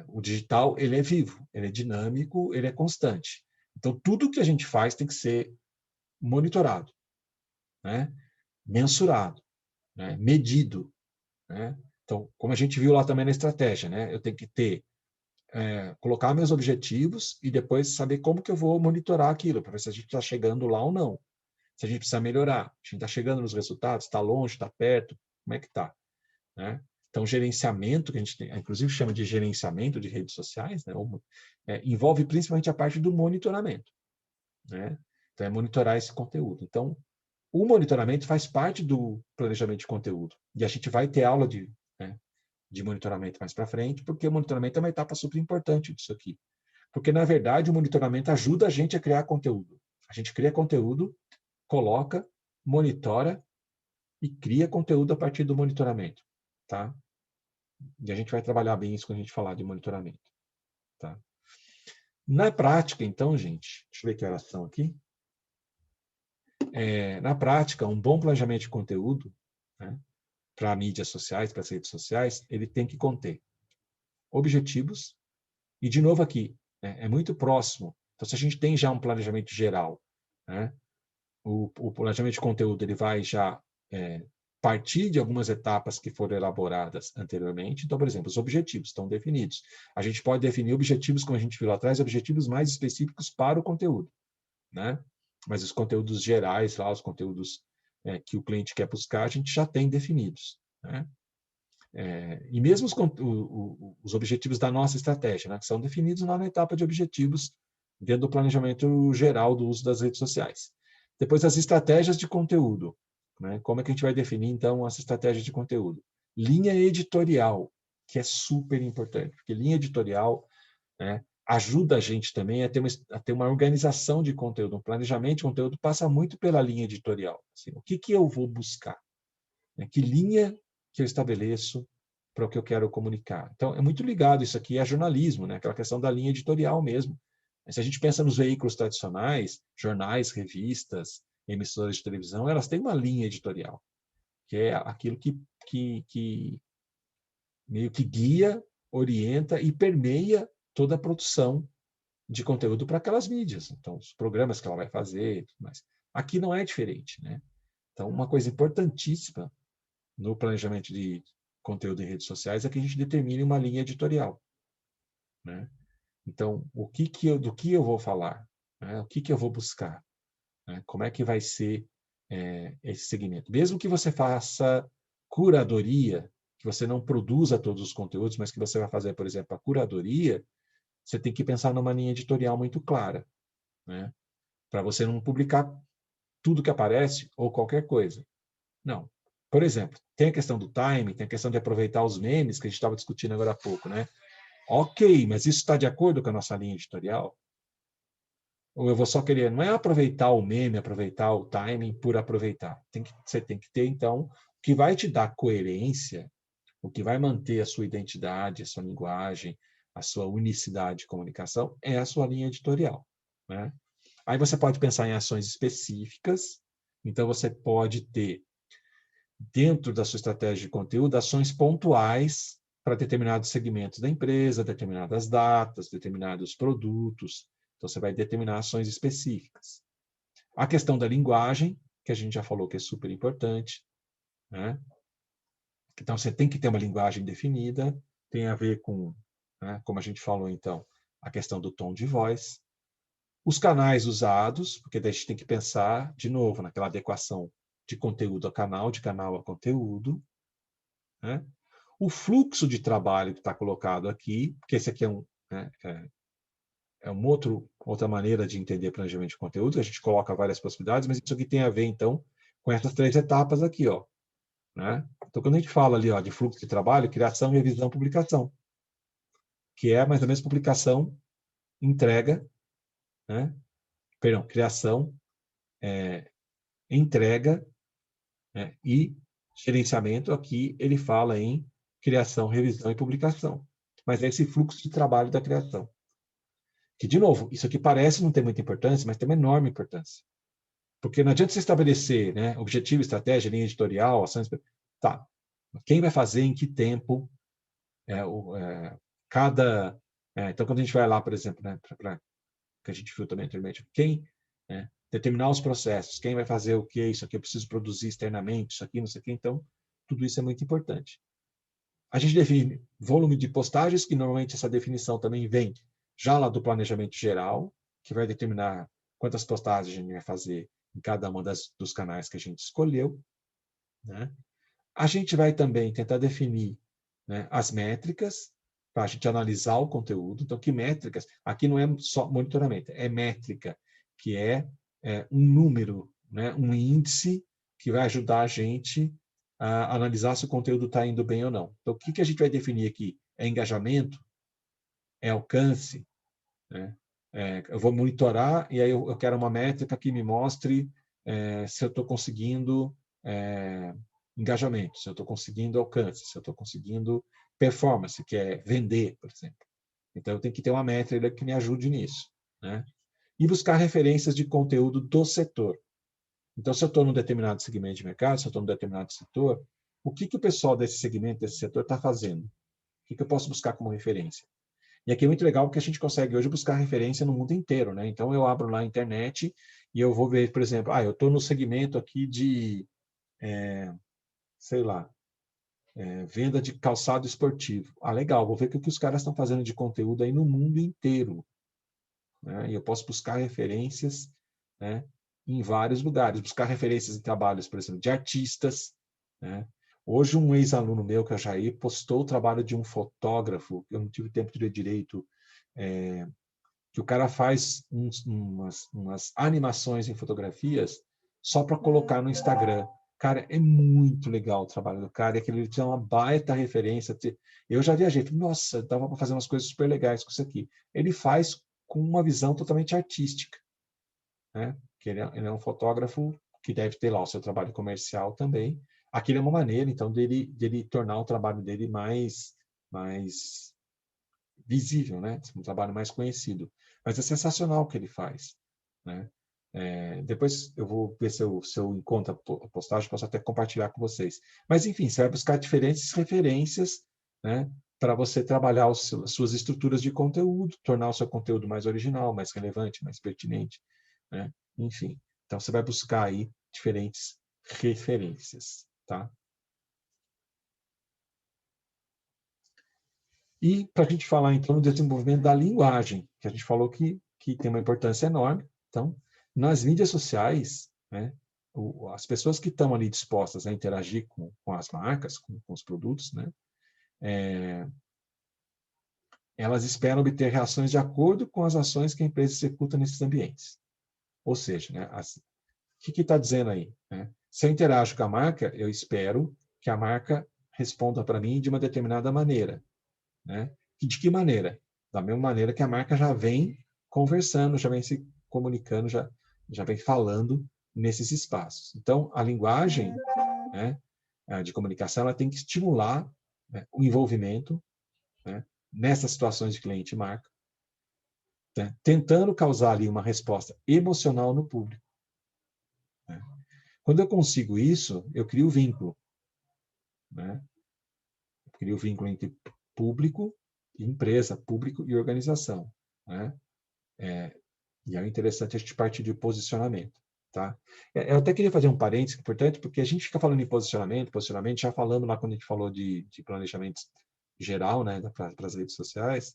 O digital, ele é vivo, ele é dinâmico, ele é constante. Então, tudo que a gente faz tem que ser monitorado, né? Mensurado, né? Medido, né? Então, como a gente viu lá também na estratégia, né? Eu tenho que colocar meus objetivos e depois saber como que eu vou monitorar aquilo, para ver se a gente está chegando lá ou não. Se a gente precisa melhorar, a gente está chegando nos resultados, está longe, está perto, como é que está? Né? Então, gerenciamento, que a gente tem, inclusive chama de gerenciamento de redes sociais, né? Envolve principalmente a parte do monitoramento. Né? Então, é monitorar esse conteúdo. Então, o monitoramento faz parte do planejamento de conteúdo. E a gente vai ter aula de monitoramento mais para frente, porque o monitoramento é uma etapa super importante disso aqui. Porque, na verdade, o monitoramento ajuda a gente a criar conteúdo. A gente cria conteúdo, coloca, monitora e cria conteúdo a partir do monitoramento. Tá? E a gente vai trabalhar bem isso quando a gente falar de monitoramento. Tá? Na prática, então, gente, deixa eu ver que horas são aqui. Na prática, um bom planejamento de conteúdo, né, para mídias sociais, para as redes sociais, ele tem que conter objetivos, e de novo aqui, né, é muito próximo. Então, se a gente tem já um planejamento geral, né, o planejamento de conteúdo ele vai já partir de algumas etapas que foram elaboradas anteriormente. Então, por exemplo, os objetivos estão definidos. A gente pode definir objetivos, como a gente viu lá atrás, objetivos mais específicos para o conteúdo, né? Mas os conteúdos gerais, lá, os conteúdos que o cliente quer buscar, a gente já tem definidos, né? E mesmo os objetivos da nossa estratégia, né, que são definidos lá na etapa de objetivos, dentro do planejamento geral do uso das redes sociais. Depois, as estratégias de conteúdo. Né? Como é que a gente vai definir, então, essa estratégia de conteúdo? Linha editorial, que é super importante, porque linha editorial, né, ajuda a gente também a ter uma organização de conteúdo. Um planejamento de conteúdo passa muito pela linha editorial. Assim, o que eu vou buscar? Que linha que eu estabeleço para o que eu quero comunicar? Então, é muito ligado isso aqui a jornalismo, né? Aquela questão da linha editorial mesmo. Se a gente pensa nos veículos tradicionais, jornais, revistas, emissoras de televisão, elas têm uma linha editorial, que é aquilo que meio que guia, orienta e permeia toda a produção de conteúdo para aquelas mídias. Então, os programas que ela vai fazer e tudo mais. Aqui não é diferente, né? Então, uma coisa importantíssima no planejamento de conteúdo em redes sociais é que a gente determine uma linha editorial, né? Então, do que eu vou falar? Né? O que eu vou buscar? Né? Como é que vai ser esse segmento? Mesmo que você faça curadoria, que você não produza todos os conteúdos, mas que você vai fazer, por exemplo, a curadoria, você tem que pensar numa linha editorial muito clara, né? Para você não publicar tudo que aparece ou qualquer coisa. Não. Por exemplo, tem a questão do time, tem a questão de aproveitar os memes que a gente estava discutindo agora há pouco, né? Ok, mas isso está de acordo com a nossa linha editorial? Ou eu vou só querer, não é aproveitar o meme, aproveitar o timing por aproveitar. Você tem que ter, então, o que vai te dar coerência, o que vai manter a sua identidade, a sua linguagem, a sua unicidade de comunicação, é a sua linha editorial, né? Aí você pode pensar em ações específicas, então você pode ter, dentro da sua estratégia de conteúdo, ações pontuais para determinados segmentos da empresa, determinadas datas, determinados produtos. Então, você vai determinar ações específicas. A questão da linguagem, que a gente já falou que é super importante, né? Então, você tem que ter uma linguagem definida, tem a ver com, né, como a gente falou, então, a questão do tom de voz. Os canais usados, porque daí a gente tem que pensar, de novo, naquela adequação de conteúdo a canal, de canal a conteúdo, né? O fluxo de trabalho que está colocado aqui, porque esse aqui é uma outra maneira de entender planejamento de conteúdo, a gente coloca várias possibilidades, mas isso aqui tem a ver, então, com essas 3 etapas aqui, ó, né? Então, quando a gente fala ali, ó, de fluxo de trabalho, criação, revisão, publicação, que é mais ou menos publicação, entrega, né? Perdão, criação, entrega, né? E gerenciamento. Aqui ele fala em criação, revisão e publicação. Mas é esse fluxo de trabalho da criação. Que, de novo, isso aqui parece não ter muita importância, mas tem uma enorme importância. Porque não adianta você estabelecer, né, objetivo, estratégia, linha editorial, ações... Tá. Quem vai fazer, em que tempo, cada... então, quando a gente vai lá, por exemplo, né, que a gente viu também anteriormente, quem determinar os processos, quem vai fazer o que, isso aqui eu preciso produzir externamente, isso aqui, não sei o quê, então, tudo isso é muito importante. A gente define volume de postagens, que normalmente essa definição também vem já lá do planejamento geral, que vai determinar quantas postagens a gente vai fazer em cada um dos canais que a gente escolheu, né? A gente vai também tentar definir, né, as métricas, para a gente analisar o conteúdo. Então, que métricas? Aqui não é só monitoramento, é métrica, que é um número, né, um índice que vai ajudar a gente a analisar se o conteúdo está indo bem ou não. Então, o que a gente vai definir aqui? É engajamento? É alcance? Né? Eu vou monitorar e aí eu quero uma métrica que me mostre se eu estou conseguindo engajamento, se eu estou conseguindo alcance, se eu estou conseguindo performance, que é vender, por exemplo. Então, eu tenho que ter uma métrica que me ajude nisso, né? E buscar referências de conteúdo do setor. Então, se eu estou num determinado segmento de mercado, se eu estou num determinado setor, o que o pessoal desse segmento, desse setor está fazendo? O que eu posso buscar como referência? E aqui é muito legal porque a gente consegue hoje buscar referência no mundo inteiro, né? Então, eu abro lá a internet e eu vou ver, por exemplo, eu estou no segmento aqui de, sei lá, venda de calçado esportivo. Legal, vou ver o que os caras estão fazendo de conteúdo aí no mundo inteiro. Né? E eu posso buscar referências, né, em vários lugares. Buscar referências em trabalhos, por exemplo, de artistas. Né? Hoje, um ex-aluno meu, que é o Jair, postou o trabalho de um fotógrafo, eu não tive tempo de ler direito, que o cara faz umas animações em fotografias só para colocar no Instagram. Cara, é muito legal o trabalho do cara, e aquele tem uma baita referência. Eu já viajei, falei, nossa, dava para fazer umas coisas super legais com isso aqui. Ele faz com uma visão totalmente artística, né? Que ele é um fotógrafo que deve ter lá o seu trabalho comercial também. Aquilo é uma maneira, então, dele tornar o trabalho dele mais visível, né? Um trabalho mais conhecido. Mas é sensacional o que ele faz, né? Depois eu vou ver se eu encontro a postagem, posso até compartilhar com vocês. Mas, enfim, você vai buscar diferentes referências, né, para você trabalhar as suas estruturas de conteúdo, tornar o seu conteúdo mais original, mais relevante, mais pertinente, né? Enfim, então você vai buscar aí diferentes referências, tá? E para a gente falar, então, do desenvolvimento da linguagem, que a gente falou que tem uma importância enorme. Então, nas mídias sociais, né, as pessoas que estão ali dispostas a interagir com as marcas, com os produtos, né, elas esperam obter reações de acordo com as ações que a empresa executa nesses ambientes. Ou seja, né, o que está dizendo aí? Né? Se eu interajo com a marca, eu espero que a marca responda para mim de uma determinada maneira. Né? E de que maneira? Da mesma maneira que a marca já vem conversando, já vem se comunicando, já vem falando nesses espaços. Então, a linguagem, né, de comunicação, ela tem que estimular, né, o envolvimento, né, nessas situações de cliente e marca, né, tentando causar ali uma resposta emocional no público. Né? Quando eu consigo isso, eu crio vínculo. Né? Eu crio vínculo entre público e empresa, público e organização. Né? E é interessante a gente partir de posicionamento. Tá? Eu até queria fazer um parênteses importante, porque a gente fica falando em posicionamento, já falando lá quando a gente falou de planejamento geral, né, para as redes sociais,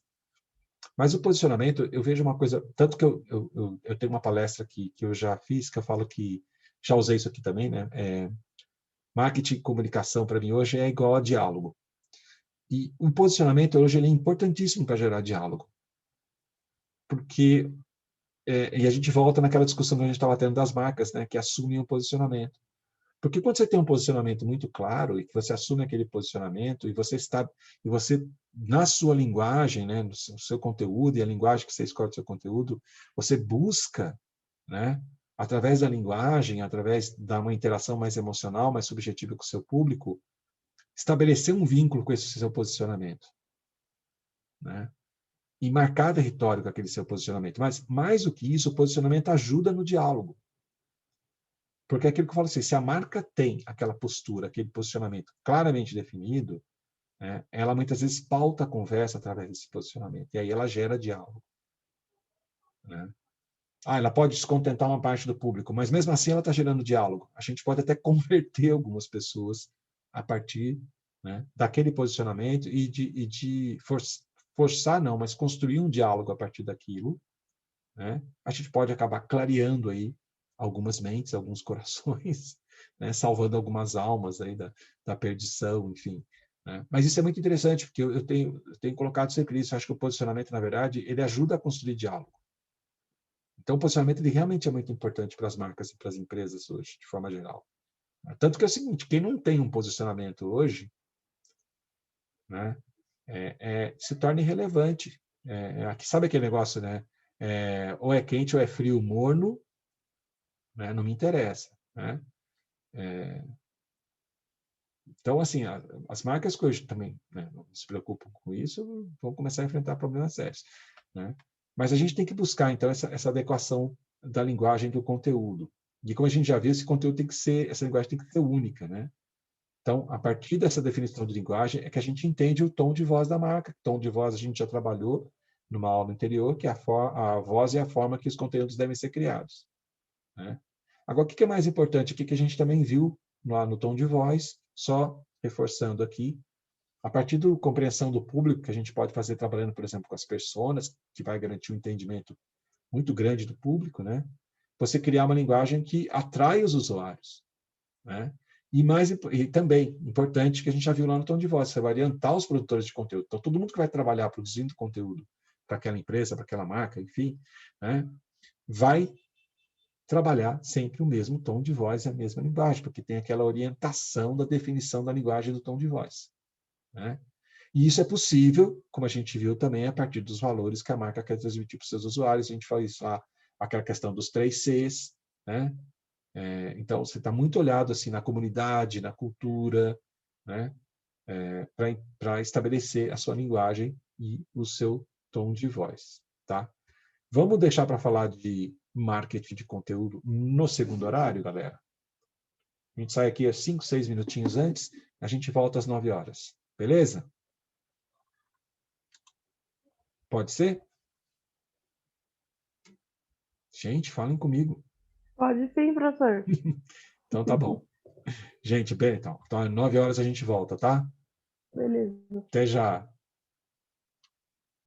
mas o posicionamento, eu vejo uma coisa, tanto que eu tenho uma palestra que eu já fiz, que eu falo que, já usei isso aqui também, né, marketing e comunicação para mim hoje é igual a diálogo. E o posicionamento hoje ele é importantíssimo para gerar diálogo. Porque e a gente volta naquela discussão que a gente estava tendo das marcas, né, que assumem o posicionamento. Porque quando você tem um posicionamento muito claro e que você assume aquele posicionamento e você na sua linguagem, né, no seu conteúdo e a linguagem que você escolhe do seu conteúdo, você busca, né, através da linguagem, através de uma interação mais emocional, mais subjetiva com o seu público, estabelecer um vínculo com esse seu posicionamento, né? E marcar território com aquele seu posicionamento. Mas, mais do que isso, o posicionamento ajuda no diálogo. Porque é aquilo que eu falo assim, se a marca tem aquela postura, aquele posicionamento claramente definido, né, ela muitas vezes pauta a conversa através desse posicionamento. E aí ela gera diálogo. Né? Ela pode descontentar uma parte do público, mas mesmo assim ela está gerando diálogo. A gente pode até converter algumas pessoas a partir, né, daquele posicionamento e de forçar, não, mas construir um diálogo a partir daquilo. Né? A gente pode acabar clareando aí algumas mentes, alguns corações, né? Salvando algumas almas aí da perdição, enfim. Né? Mas isso é muito interessante, porque eu tenho colocado sempre isso. Acho que o posicionamento, na verdade, ele ajuda a construir diálogo. Então, o posicionamento ele realmente é muito importante para as marcas e para as empresas hoje, de forma geral. Tanto que é o seguinte, quem não tem um posicionamento hoje, né, se torna irrelevante. Sabe aquele negócio, né? Ou é quente ou é frio, morno, né? Não me interessa. Né? Então, assim, as marcas que hoje também, né, não se preocupam com isso vão começar a enfrentar problemas sérios. Né? Mas a gente tem que buscar, então, essa adequação da linguagem do conteúdo. E como a gente já viu, essa linguagem tem que ser única. Né? Então, a partir dessa definição de linguagem, é que a gente entende o tom de voz da marca. Tom de voz a gente já trabalhou numa aula anterior, que é a voz e a forma que os conteúdos devem ser criados. Né? Agora, o que é mais importante aqui que a gente também viu lá no tom de voz, só reforçando aqui, a partir da compreensão do público, que a gente pode fazer trabalhando, por exemplo, com as personas, que vai garantir um entendimento muito grande do público, né? Você criar uma linguagem que atrai os usuários. Né? E também, importante, que a gente já viu lá no tom de voz, você vai orientar os produtores de conteúdo. Então, todo mundo que vai trabalhar produzindo conteúdo para aquela empresa, para aquela marca, enfim, né, vai trabalhar sempre o mesmo tom de voz e a mesma linguagem, porque tem aquela orientação da definição da linguagem do tom de voz. Né? E isso é possível, como a gente viu também, a partir dos valores que a marca quer transmitir para os seus usuários. A gente fala isso lá, aquela questão dos 3 Cs, né? Então, você está muito olhado assim, na comunidade, na cultura, né? Para estabelecer a sua linguagem e o seu tom de voz. Tá? Vamos deixar para falar de marketing de conteúdo no segundo horário, galera? A gente sai aqui 5, 6 minutinhos antes, a gente volta às 9 horas. Beleza? Pode ser? Gente, falem comigo. Pode sim, professor. Então tá bom. Gente, bem, então às 9 horas a gente volta, tá? Beleza. Até já.